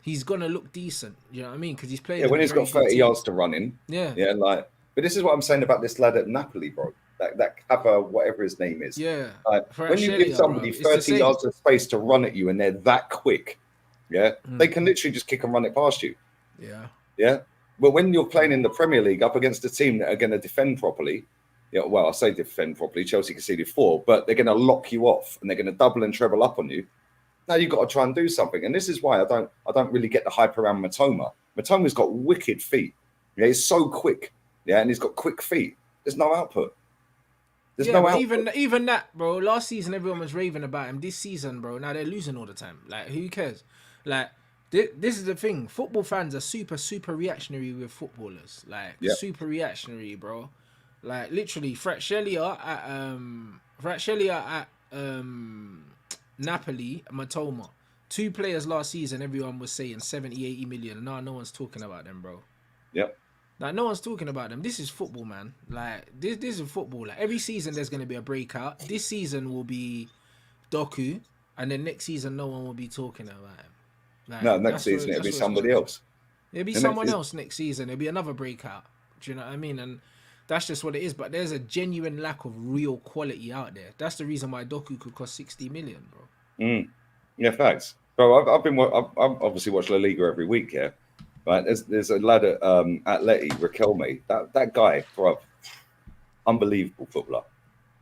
he's gonna look decent. You know what I mean? Because he's Yeah, playing when in he's very got good 30 yards teams. to run in. Yeah, Yeah, like, but this is what I'm saying about this lad at Napoli, bro. That Kappa, whatever his name is. yeah. For When you give Australia, bro, somebody it's the 30 same. yards of space to run at you and they're that quick, yeah, they can literally just kick and run it past you. Yeah. Yeah. But when you're playing in the Premier League up against a team that are going to defend properly, yeah, well, I say defend properly. Chelsea conceded 4, but they're going to lock you off and they're going to double and treble up on you. Now you've got to try and do something, and this is why I don't really get the hype around Matoma. Matoma's got wicked feet. Yeah, he's so quick. Yeah, and he's got quick feet. There's no output. There's Yeah, no but output. even that, bro. Last season, everyone was raving about him. This season, bro, now they're losing all the time. Like, who cares? Like, this is the thing. Football fans are super reactionary with footballers. Like, Yeah, super reactionary, bro. Like, literally, Fratelli at Napoli, Matoma. Two players last season, everyone was saying 70, 80 million. Now no one's talking about them, bro. yeah. Like, no one's talking about them. This is football, man. Like, this is football. Like, every season there's going to be a breakout. This season will be Doku, and then next season no one will be talking about him. No, Like, next season it'll be that's what it's going somebody to be. else. It'll be The next someone season, else next season. It'll be another breakout. Do you know what I mean? And that's just what it is. But there's a genuine lack of real quality out there. That's the reason why Doku could cost 60 million, bro. yeah, facts. Bro, I've obviously watched La Liga every week. Yeah, right. There's a lad at Atleti, Riquelme. That guy, bro, unbelievable footballer.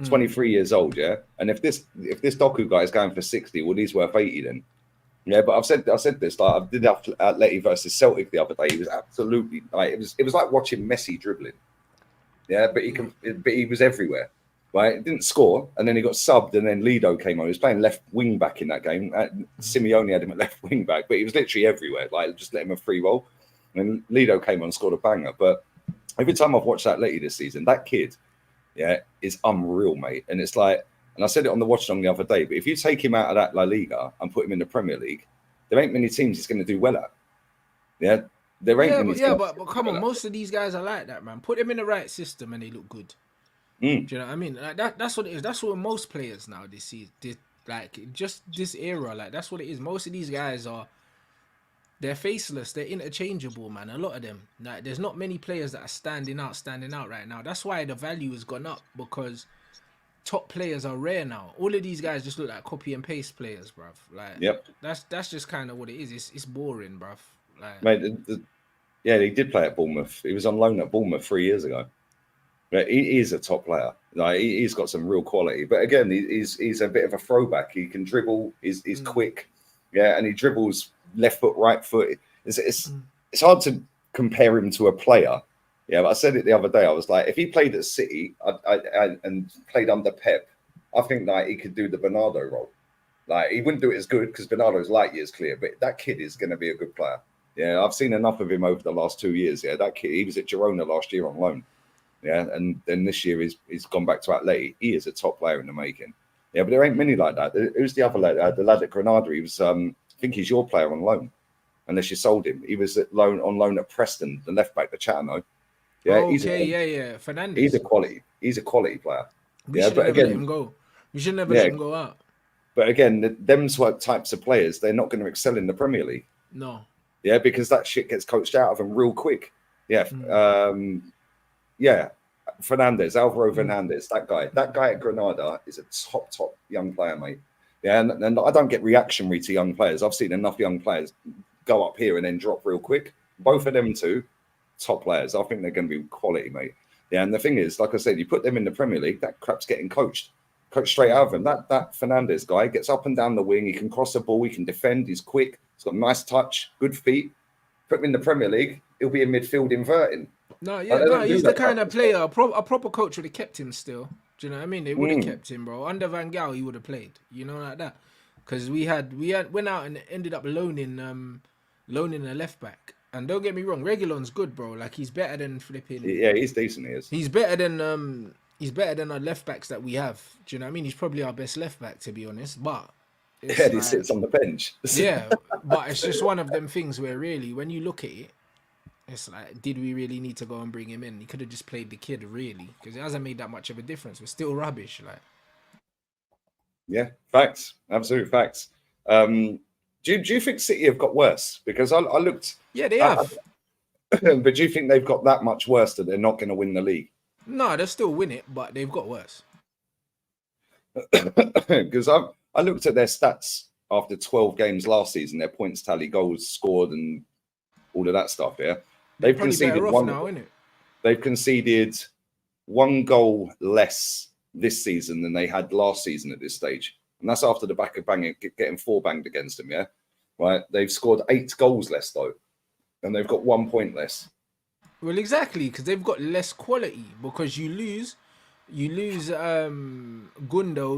23 years old, yeah. And if this Doku guy is going for 60, well, he's worth 80 then. Yeah, but I said this, like I did Atleti versus Celtic the other day. He was absolutely like it was like watching Messi dribbling. Yeah, but he was everywhere. Right, he didn't score, and then he got subbed, and then Lido came on. He was playing left wing back in that game. Simeone had him at left wing back, but he was literally everywhere. Like just let him a free roll, and Lido came on and scored a banger. But every time I've watched that Atleti this season, that kid, yeah, is unreal, mate. And it's like, and I said it on the watch along the other day, but if you take him out of that La Liga and put him in the Premier League, there ain't many teams he's going to do well at. Yeah, there ain't Yeah, many but teams yeah, he's but, gonna but do come well on, at. most of these guys are like that, man. Put them in the right system and they look good. Mm. Do you know what I mean? Like that's what it is. That's what most players now this season, like just this era, like that's what it is. Most of these guys they're faceless, they're interchangeable, man. A lot of them. Like there's not many players that are standing out right now. That's why the value has gone up because top players are rare now. All of these guys just look like copy and paste players, bruv. Like Yep, that's just kind of what it is. It's boring, bruv. Like mate. Yeah, he did play at Bournemouth. He was on loan at Bournemouth 3 years ago. But he is a top player. Like he's got some real quality. But again, he's a bit of a throwback. He can dribble. He's quick. Yeah, and he dribbles left foot, right foot. It's hard to compare him to a player. Yeah, but I said it the other day. I was like, if he played at City and played under Pep, I think like he could do the Bernardo role. Like he wouldn't do it as good because Bernardo's light years clear, but that kid is going to be a good player. Yeah, I've seen enough of him over the last 2 years. Yeah, that kid, he was at Girona last year on loan. Yeah, and then this year he's gone back to Atleti. He is a top player in the making. Yeah, but there ain't many like that. Who's the other lad? The lad at Granada. He was, I think he's your player on loan, unless you sold him. He was on loan at Preston, the left back, the Chatano. Yeah, okay, yeah. he's a Fernandez. quality player. We Yeah, should have but never let again, him go. We should never let yeah, him go out. but again, them types of players, they're not going to excel in the Premier League. No. Yeah, because that shit gets coached out of them real quick. Yeah, yeah. Alvaro Fernandez, that guy at Granada is a top young player, mate. Yeah, and I don't get reactionary to young players. I've seen enough young players go up here and then drop real quick. Both of them two, top players. I think they're going to be quality, mate. Yeah, and the thing is, like I said, you put them in the Premier League, that crap's getting coached straight out of him. That Fernandez guy gets up and down the wing. He can cross the ball. He can defend. He's quick. He's got nice touch, good feet. Put him in the Premier League, he'll be in midfield inverting. No, Like, yeah, they no, don't do he's the that kind crap. of player a proper coach would have kept him still. Do you know what I mean? They would have kept him, bro. Under Van Gaal, he would have played. You know, like that. Because we went out and ended up loaning a left back. And don't get me wrong, Reguilon's good, bro. Like he's better than flipping. Yeah, he's decent. He is. He's better than our left backs that we have. Do you know what I mean? He's probably our best left back, to be honest. But it's Yeah, he like, sits on the bench. yeah, but it's just one of them things where really, when you look at it, it's like, did we really need to go and bring him in? He could have just played the kid, really, because it hasn't made that much of a difference. We're still rubbish, like. Yeah, facts, absolute facts. Do you think City have got worse? Because I looked, Yeah, they have. but do you think they've got that much worse that they're not going to win the league? No, they'll still win it, but they've got worse. Because I looked at their stats after 12 games last season, their points tally, goals scored, and all of that stuff. Yeah, They're they've probably conceded better off one. now, innit? They've conceded one goal less this season than they had last season at this stage, and that's after the back of banging, getting 4 banged against them. Yeah, right. They've scored 8 goals less though, and they've got 1 point less. Well, exactly, because they've got less quality. Because you lose Gundo,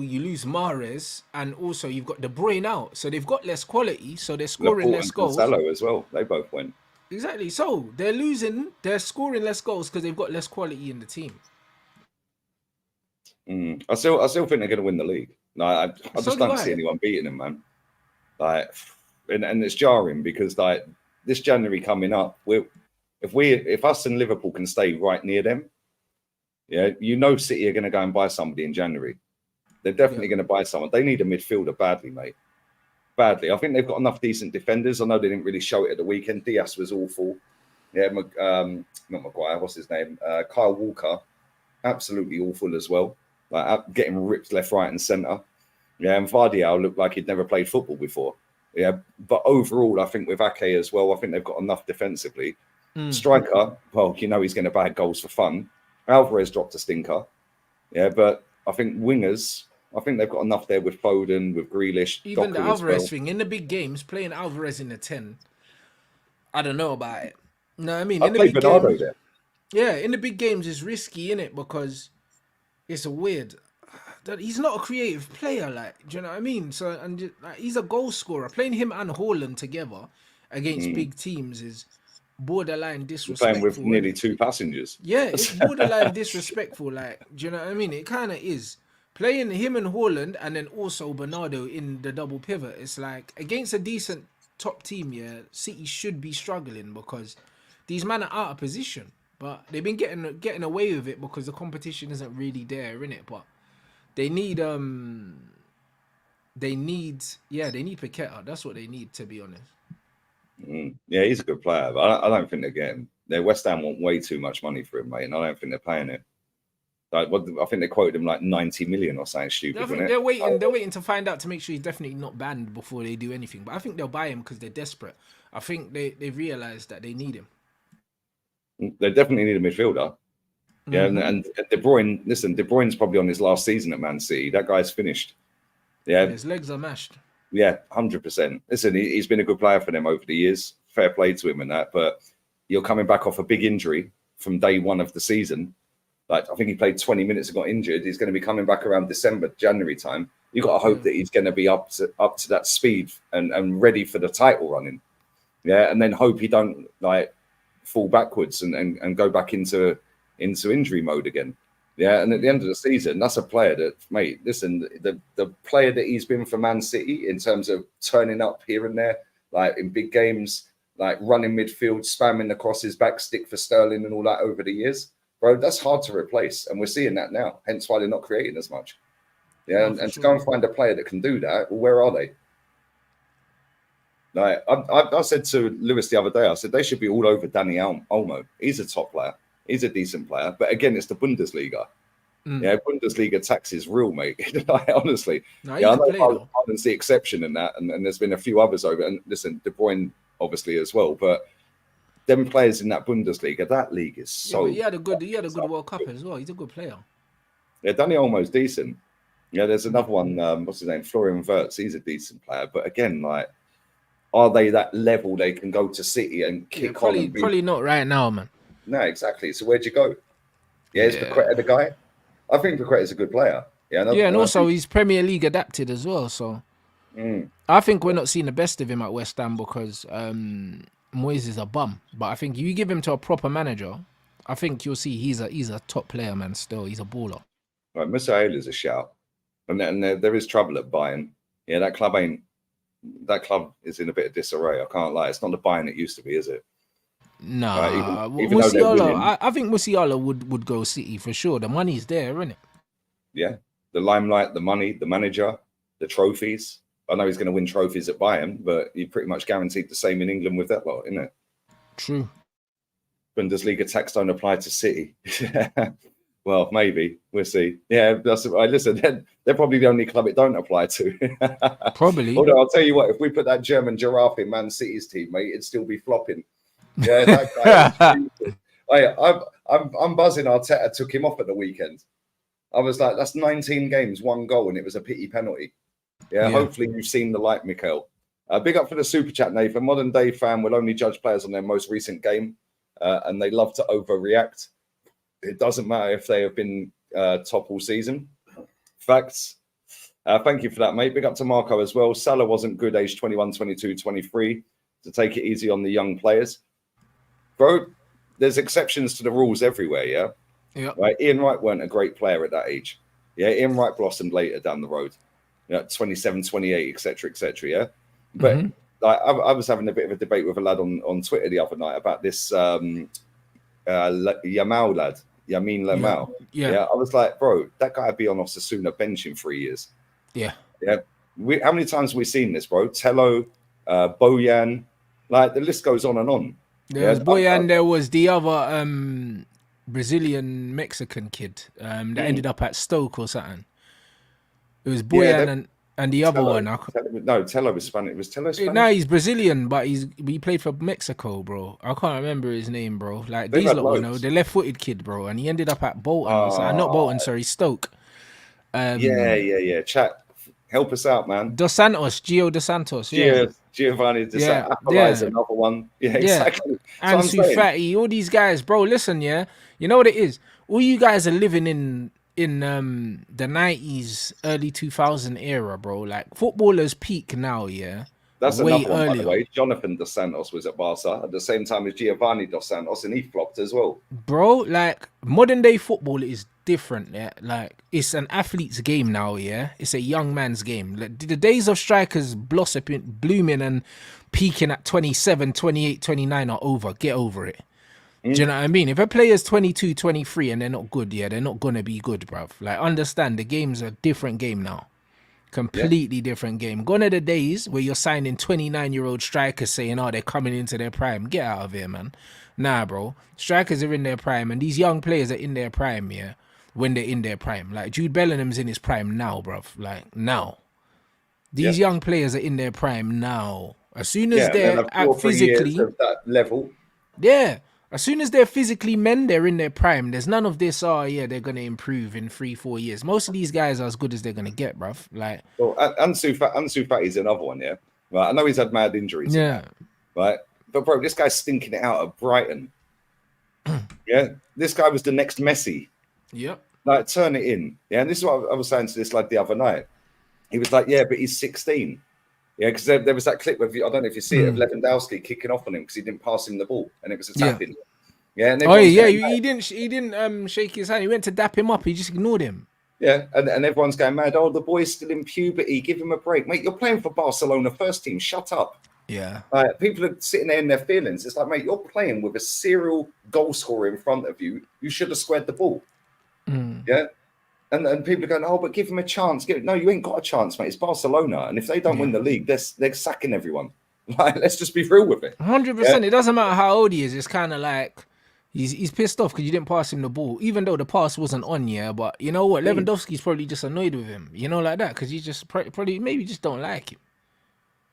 you lose Mahrez, and also you've got De Bruyne out, so they've got less quality. So they're scoring Laporte less and goals. Cancelo as well. They both went. Exactly. So they're scoring less goals because they've got less quality in the team. I still think they're going to win the league. No, I So just do don't see I. anyone beating them, man. Like, and it's jarring because like this January coming up, if us and Liverpool can stay right near them, yeah, City are going to go and buy somebody in January. They're definitely going to buy someone. They need a midfielder badly, mate. Badly. I think they've got enough decent defenders. I know they didn't really show it at the weekend. Diaz was awful. Yeah, not Maguire. What's his name? Kyle Walker, absolutely awful as well. Like getting ripped left, right, and centre. Yeah, and Vardial looked like he'd never played football before. Yeah, but overall, I think with Ake as well, I think they've got enough defensively. Striker, well, he's going to bag goals for fun. Alvarez dropped a stinker. Yeah, but I think wingers, I think they've got enough there with Foden, with Grealish, Even the Doku as Alvarez well. thing in the big games, playing Alvarez in the 10, I don't know about it. No, I mean in I'd the play big Bernardo games, there. yeah, in the big games is risky, innit? Because it's a weird that he's not a creative player. Like, do you know what I mean? So like, he's a goal scorer. Playing him and Haaland together against big teams is borderline We're playing with disrespectful, nearly innit? 2 passengers. Yeah, it's borderline disrespectful. Like, do you know what I mean? It kind of is. Playing him and Haaland and then also Bernardo in the double pivot, it's like against a decent top team, yeah, City should be struggling because these men are out of position. But they've been getting away with it because the competition isn't really there, in it. But they need they need Paqueta. That's what they need, to be honest. Yeah, he's a good player, but I don't think they're getting. Their West Ham want way too much money for him, mate, and I don't think they're paying it. Like, I think they quoted him like 90 million or something I stupid, think wasn't it? they're waiting to find out to make sure he's definitely not banned before they do anything. But I think they'll buy him because they're desperate. I think they realized that they need him. They definitely need a midfielder. Yeah, and De Bruyne. Listen, De Bruyne's probably on his last season at Man City. That guy's finished. Yeah, His legs are mashed. yeah, 100%. Listen, he's been a good player for them over the years. Fair play to him and that. But you're coming back off a big injury from day one of the season. Like, I think he played 20 minutes and got injured. He's going to be coming back around December, January time. You've got to hope that he's going to be up to that speed and ready for the title running. Yeah, and then hope he don't like fall backwards and go back into injury mode again. Yeah, and at the end of the season, that's a player that, mate, listen, the player that he's been for Man City in terms of turning up here and there, like in big games, like running midfield, spamming the crosses, back stick for Sterling and all that over the years, bro, that's hard to replace. And we're seeing that now, hence why they're not creating as much. Yeah, No, and for to go and sure. find a player that can do that, well, where are they? Like, I said to Lewis the other day, I said they should be all over Danny Olmo. He's a top player. He's a decent player. But again, it's the Bundesliga. Yeah, Bundesliga tax is real, mate. Like, honestly. No, Yeah, he I could know play though. Haaland's the exception in that, and there's been a few others over. And listen, De Bruyne obviously as well. But them players in that Bundesliga, that league is Yeah, but so. he had a good World Cup as well. He's a good player. Yeah, Danny Olmo's decent. Yeah, there's another one. What's his name? Florian Wirtz. He's a decent player. But again, like, are they that level they can go to City and Yeah, kick on and be? probably not right now, man. No, exactly. So where'd you go? Yeah, is Yeah. Paqueta the guy? I think Paqueta's a good player. Yeah, Yeah, and and I also think he's Premier League adapted as well. So I think we're not seeing the best of him at West Ham because Moyes is a bum. But I think you give him to a proper manager, I think you'll see he's a top player, man. Still, he's a baller. right, Musiala is a shout, and there is trouble at Bayern. Yeah, that club is in a bit of disarray. I can't lie. It's not the Bayern it used to be, is it? Nah, Even though they're Musiala, winning, I think Musiala would go City for sure. The money's there, isn't it? yeah, the limelight, the money, the manager. the trophies. I know he's going to win trophies at Bayern, but you pretty much guaranteed the same in England with that lot, isn't it? True. Bundesliga tax don't apply to City. Well, maybe we'll see. Yeah, listen. They're probably the only club it don't apply to. Probably. Although I'll tell you what, if we put that German giraffe in Man City's team, mate, it'd still be flopping. Yeah, that guy. I'm buzzing. Arteta took him off at the weekend. I was like, that's 19 games, 1 goal, and it was a pity penalty. Yeah. Hopefully you've seen the light, Mikhail. Big up for the super chat, Nathan. Modern day fan will only judge players on their most recent game, and they love to overreact. It doesn't matter if they have been top all season. Facts. Thank you for that, mate. Big up to Marco as well. Salah wasn't good age 21, 22, 23 to take it easy on the young players. Bro, there's exceptions to the rules everywhere, yeah? Yeah. Right? Ian Wright weren't a great player at that age. Yeah, Ian Wright blossomed later down the road. 27, 28, etc., yeah? But I was having a bit of a debate with a lad on Twitter the other night about this Yamal lad. Yamin Lamal. Yeah. I was like, bro, that guy would be on Osasuna bench in 3 years. Yeah. How many times have we seen this, bro? Tello, Bojan, like the list goes on and on. There was Bojan, there was the other Brazilian Mexican kid that ended up at Stoke or something. It was Bojan and the other one. Tello was Spanish. Was Tello Spanish? No, he's Brazilian, but he played for Mexico, bro. I can't remember his name, bro. Like these lot, the left-footed kid, bro, and he ended up at Bolton. Not Bolton, sorry, Stoke. Yeah. Chat, help us out, man. Gio Dos Santos. Yeah. Giovanni Dos Santos. Another one. Yeah, exactly. Ansu Fati, all these guys, bro. Listen, yeah, you know what it is. All you guys are living in the 90s, early 2000 era, bro. Like footballers peak now, yeah. That's way another one, by the way. Jonathan Dos Santos was at Barca at the same time as Giovanni Dos Santos, and he flopped as well. Bro, like modern day football is different, yeah. Like it's an athlete's game now, yeah. It's a young man's game. Like the days of strikers blooming and peaking at 27, 28, 29 are over. Get over it. Do you know what I mean? If a player's 22, 23 and they're not good, yeah, they're not going to be good, bruv. Like, understand, the game's a different game now. Completely different game. Gone are the days where you're signing 29-year-old strikers saying, oh, they're coming into their prime. Get out of here, man. Nah, bro. Strikers are in their prime, and these young players are in their prime, yeah, when they're in their prime. Like, Jude Bellingham's in his prime now, bruv. Like, now. These young players are in their prime now. As soon as they're at physically... Of that level. Yeah. As soon as they're physically men, they're in their prime. There's none of this, they're going to improve in 3-4 years. Most of these guys are as good as they're going to get, bruv. Like, well, Ansu Fati is another one, yeah? Right, I know he's had mad injuries. Yeah. Right? But, bro, this guy's stinking it out at Brighton. Yeah? This guy was the next Messi. Yep. Like, turn it in. Yeah, and this is what I was saying to this lad the other night. He was like, yeah, but he's 16. Yeah, because there was that clip of, I don't know if you see it, of Lewandowski kicking off on him because he didn't pass him the ball, and it was a tap-in. Yeah, and he didn't shake his hand. He went to dap him up. He just ignored him. Yeah, and everyone's going mad. Oh, the boy's still in puberty. Give him a break, mate. You're playing for Barcelona first team. Shut up. Yeah. People are sitting there in their feelings. It's like, mate, you're playing with a serial goal scorer in front of you. You should have squared the ball. Yeah. And people are going, oh, but give him a chance. No, you ain't got a chance, mate. It's Barcelona. And if they don't win the league, they're sacking everyone. Like, let's just be real with it. 100%. It doesn't matter how old he is. It's kind of like he's pissed off because you didn't pass him the ball, even though the pass wasn't on, yeah. But you know what? Lewandowski's probably just annoyed with him, you know, like that, because you just probably maybe just don't like him.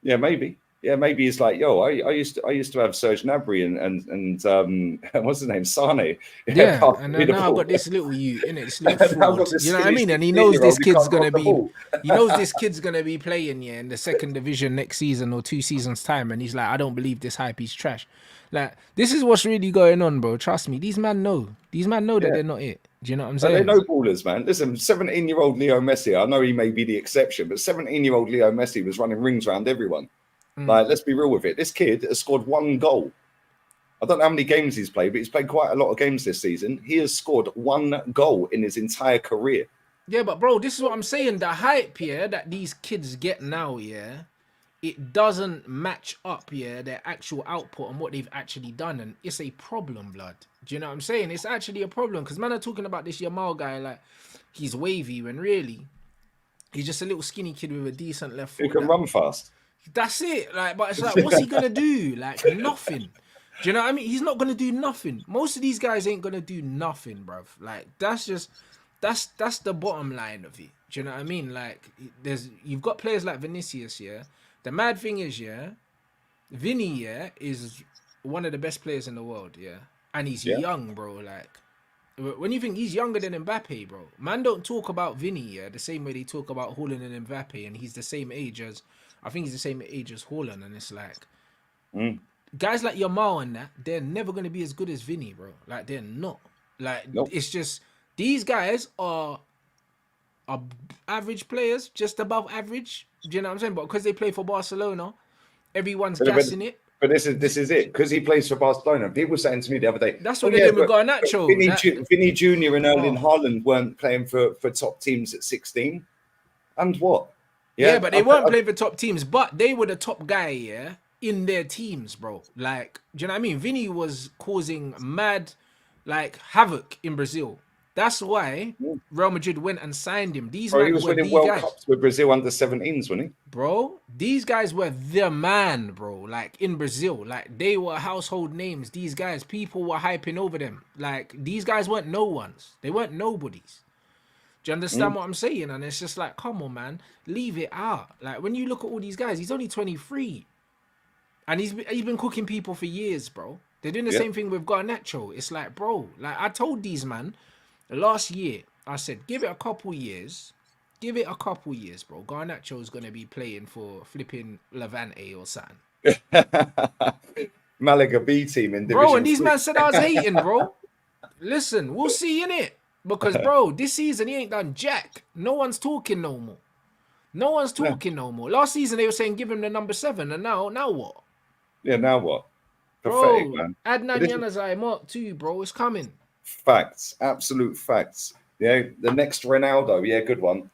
Yeah, maybe. Yeah, maybe he's like, yo, I used to have Serge Gnabry and what's his name, Sane. Yeah, and now I've got this little this little fraud. You know what I mean? And he knows this kid's gonna be, he knows this kid's gonna be playing in the second division next season or 2 seasons time, and he's like, I don't believe this hype. He's trash. Like, this is what's really going on, bro. Trust me, these men know. These men know that they're not it. Do you know what I'm saying? They're no ballers, man. Listen, 17-year-old Leo Messi. I know he may be the exception, but 17-year-old Leo Messi was running rings around everyone. Like, let's be real with it. This kid has scored 1 goal. I don't know how many games he's played, but he's played quite a lot of games this season. He has scored 1 goal in his entire career. Yeah, but bro, this is what I'm saying. The hype, that these kids get now, it doesn't match up, their actual output and what they've actually done. And it's a problem, blood. Do you know what I'm saying? It's actually a problem. Because man are talking about this Yamal guy like he's wavy when really He's just a little skinny kid with a decent left Who foot. can run fast? That's it. Like, but it's like, what's he gonna do? Like, nothing. Do you know what I mean? He's not gonna do nothing. Most of these guys ain't gonna do nothing, bruv. Like, that's the bottom line of it. Do you know what I mean? Like, you've got players like Vinicius, yeah. The mad thing is, yeah, Vinny, yeah, is one of the best players in the world, yeah, and he's Yeah. young, bro. Like, when you think he's younger than Mbappe, bro, man, don't talk about Vinny, yeah, the same way they talk about Haaland and Mbappe, and he's the same age as, I think he's the same age as Haaland, and it's like, guys like Yamal and that, they're never gonna be as good as Vinny, bro. Like, they're not. Like, Nope. it's just these guys are average players, just above average. Do you know what I'm saying? But because they play for Barcelona, everyone's gassing it. But this is it, because he plays for Barcelona. People were saying to me the other day, That's what they did with Garnacho. Vinny Jr. and Erling Haaland weren't playing for top teams at 16. And what? Yeah, but they weren't playing for top teams, but they were the top guy, yeah, in their teams, bro. Like, do you know what I mean? Vinny was causing mad, like, havoc in Brazil. That's why Real Madrid went and signed him. These Bro, men he was were winning the World guys. Cups with Brazil under 17s, wasn't he? Bro, these guys were the man, bro. Like, in Brazil, like, they were household names. These guys, people were hyping over them. Like, these guys weren't no ones. They weren't nobodies. Do you understand what I'm saying? And it's just like, come on, man, leave it out. Like, when you look at all these guys, he's only 23, and he's been cooking people for years, bro. They're doing the same thing with Garnacho. It's like, bro, like, I told these man last year, I said, give it a couple years. Give it a couple years, bro. Garnacho's going to be playing for flipping Levante or something. Malaga B team in Division Bro, and these 3. men said I was hating, bro. Listen, we'll see, innit? Because, bro, this season he ain't done jack. No one's talking no more. No one's talking no more. Last season they were saying give him the number 7, and now what? Yeah, now what? Pathetic, Bro, man. Adnan Januzaj Mark 2, bro. It's coming. Facts, absolute facts. Yeah, the next Ronaldo, yeah, good one.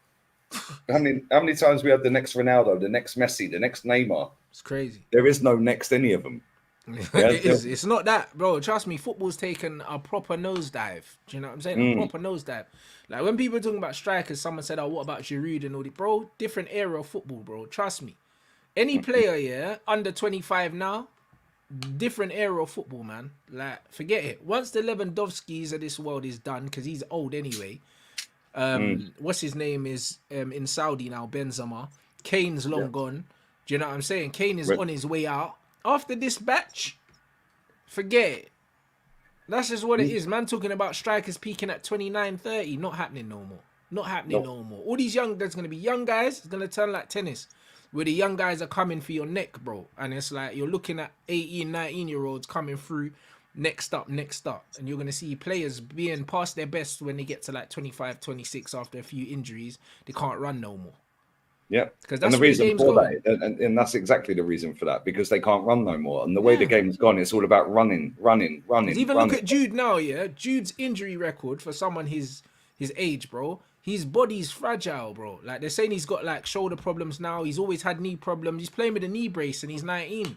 How many times we had the next Ronaldo, the next Messi, the next Neymar? It's crazy. There is no next any of them. Yeah, It is. It's not that, bro. Trust me, football's taken a proper nosedive. Do you know what I'm saying? A proper nosedive. Like, when people are talking about strikers, someone said, oh, what about Giroud and all that? Bro, different era of football, bro. Trust me. Any player, yeah, under 25 now, different era of football, man. Like, forget it. Once the Lewandowskis of this world is done, because he's old anyway. What's his name is in Saudi now, Benzema. Kane's long gone. Do you know what I'm saying? Kane is on his way out. After this batch, forget it. That's just what it is, man. Talking about strikers peaking at 29, 30. Not happening no more. Not happening no more. All these there's going to be young guys. It's going to turn like tennis. Where the young guys are coming for your neck, bro. And it's like you're looking at 18, 19-year-olds coming through. Next up. And you're going to see players being past their best when they get to like 25, 26 after a few injuries. They can't run no more. Yeah, because and the reason for that, and that's exactly the reason for that, because they can't run no more. And the way the game's gone, it's all about running. Even look at Jude now, yeah. Jude's injury record for someone his age, bro. His body's fragile, bro. Like, they're saying he's got like shoulder problems now. He's always had knee problems. He's playing with a knee brace and he's 19.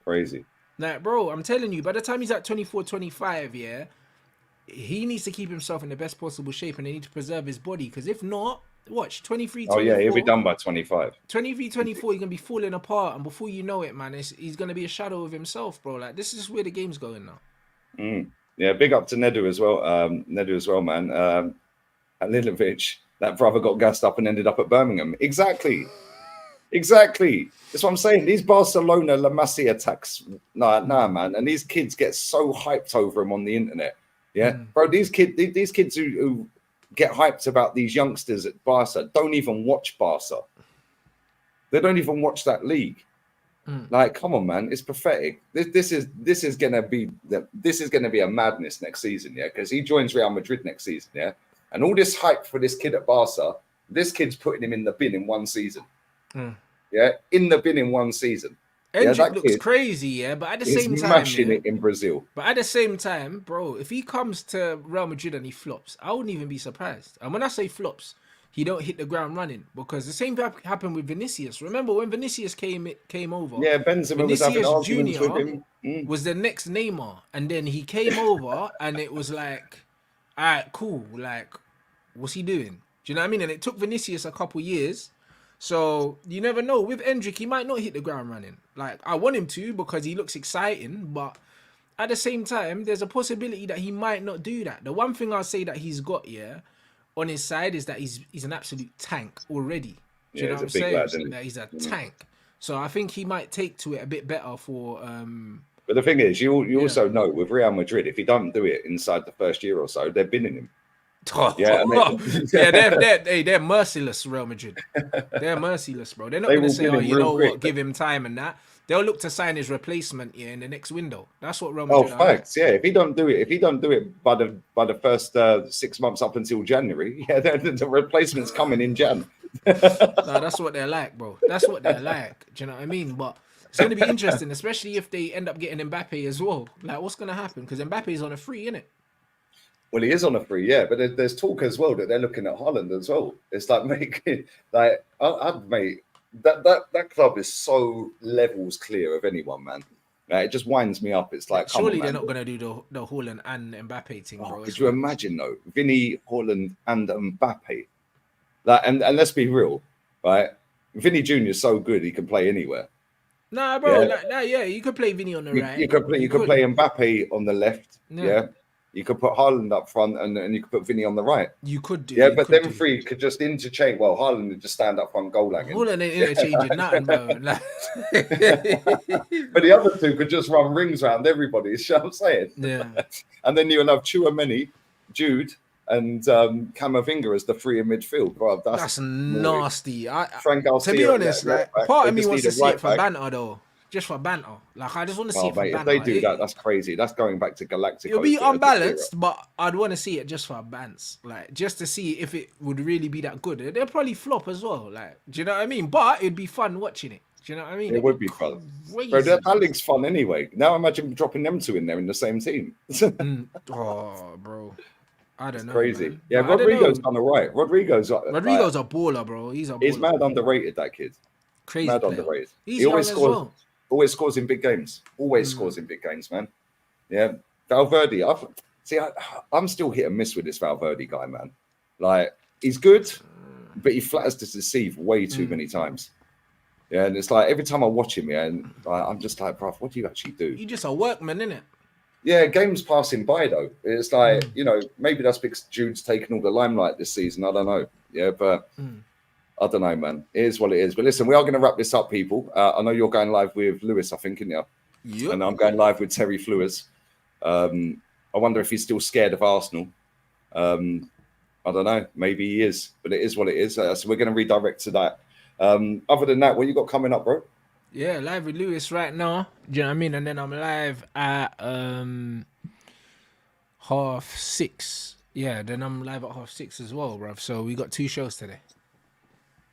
Crazy. Like, bro, I'm telling you, by the time he's at 24, 25, yeah, he needs to keep himself in the best possible shape, and they need to preserve his body, because if not, watch 23, 24. Oh yeah, he'll be done by 25. 23, 24, he's gonna be falling apart, and before you know it, man, he's gonna be a shadow of himself, bro. Like, this is where the game's going now. Yeah, big up to Nedu as well. Man. And Lilovic, that brother got gassed up and ended up at Birmingham. Exactly. That's what I'm saying. These Barcelona La Masia attacks, nah, man. And these kids get so hyped over them on the internet. Yeah, bro. These kids who get hyped about these youngsters at Barca don't even watch Barca. They don't even watch that league. Like, come on, man, it's pathetic. This is gonna be a madness next season, yeah, because he joins Real Madrid next season, yeah, and all this hype for this kid at Barca, this kid's putting him in the bin in one season, yeah, in the bin in one season. Endrick looks crazy, yeah, but at the same time, smashing it in Brazil. But at the same time, bro, if he comes to Real Madrid and he flops, I wouldn't even be surprised. And when I say flops, he don't hit the ground running, because the same happened with Vinicius. Remember when Vinicius came over? Yeah, Benzema was having arguments with him. Was the next Neymar, and then he came over, and it was like, all right, cool. Like, what's he doing? Do you know what I mean? And it took Vinicius a couple years. So you never know. With Endrick, he might not hit the ground running. Like, I want him to because he looks exciting, but at the same time, there's a possibility that he might not do that. The one thing I'll say that he's got, on his side is that he's an absolute tank already. Do you know he's what I'm a big saying? lad, isn't he? That he's a tank. So I think he might take to it a bit better for But the thing is, you also know with Real Madrid, if he doesn't do it inside the first year or so, they're binning him. Yeah, they're merciless, Real Madrid. They're merciless, bro. They're not They going to will say, bin oh, him you real know quick. what, give him time and that. They'll look to sign his replacement in the next window. That's what Real Oh, Madrid are like. facts. Yeah, if he don't do it by the first 6 months up until January, the replacement's coming in Jan. No, that's what they're like, bro. That's what they're like. Do you know what I mean? But it's going to be interesting, especially if they end up getting Mbappe as well. Like, what's going to happen? Because Mbappe is on a free, innit? Well, he is on a free, yeah, but there's talk as well that they're looking at Holland as well. It's like making like, mate, that club is so levels clear of anyone, man. It just winds me up. It's like, surely come on, they're man. not going to do the Haaland and Mbappe thing, bro. Could you imagine though, Vinny, Haaland, and Mbappe? Like, and let's be real, right? Vinny Jr. is so good he can play anywhere. Nah, bro. Yeah, you could play Vinny on the right. You could play Mbappe on the left. Yeah. You could put Haaland up front and you could put Vinny on the right. You could do. Yeah, but them three could just interchange. Well, Haaland would just stand up front goal lagging. Haaland ain't interchanging nothing, bro. But the other two could just run rings around everybody. You know what I'm saying? Yeah. And then you'll have Tchouaméni, Jude, and Camavinga as the three in midfield. Bro, that's nasty. Frank Garcia, to be honest, part of me wants to see it for back. banter though. Just for banter. Like, I just want to see it for banter. If they do that, that's crazy. That's going back to Galactico. It'll be unbalanced, but I'd want to see it just for bants. Like, just to see if it would really be that good. They'll probably flop as well. Like, do you know what I mean? But it'd be fun watching it. Do you know what I mean? It would be fun. Bro, that league's fun anyway. Now imagine dropping them two in there in the same team. Oh, bro. I don't know. Crazy. Man. Yeah, Rodrigo's done all right. Rodrigo's a baller, bro. He's mad underrated, that kid. Crazy. Mad player. underrated. He always scores. Well. Always scores in big games. Always scores in big games, man. Yeah. Valverde. I'm still hit and miss with this Valverde guy, man. Like, he's good, but he flatters to deceive way too many times. Yeah, and it's like every time I watch him, and I'm just like, bro, what do you actually do? You're just a workman, innit? Yeah, games passing by though. It's like, maybe that's because Jude's taken all the limelight this season. I don't know. Yeah, but I don't know, man. It is what it is. But listen, we are going to wrap this up, people. I know you're going live with Lewis, I think, isn't you? Yep. And I'm going live with Terry Flewers. I wonder if he's still scared of Arsenal. I don't know. Maybe he is, but it is what it is. So we're going to redirect to that. Other than that, what you got coming up, bro? Yeah, live with Lewis right now. Do you know what I mean? And then I'm live at 6:30. Yeah, then I'm live at 6:30 as well, bruv. So we got 2 shows today.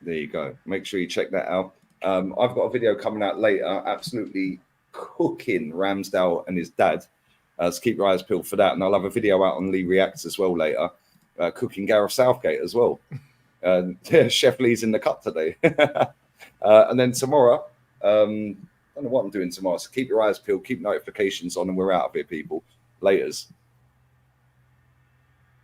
There you go. Make sure you check that out. I've got a video coming out later, absolutely cooking Ramsdale and his dad. So keep your eyes peeled for that. And I'll have a video out on Lee Reacts as well later, cooking Gareth Southgate as well. Chef Lee's in the cut today. And then tomorrow, I don't know what I'm doing tomorrow. So keep your eyes peeled, keep notifications on, and we're out of here, people. Laters.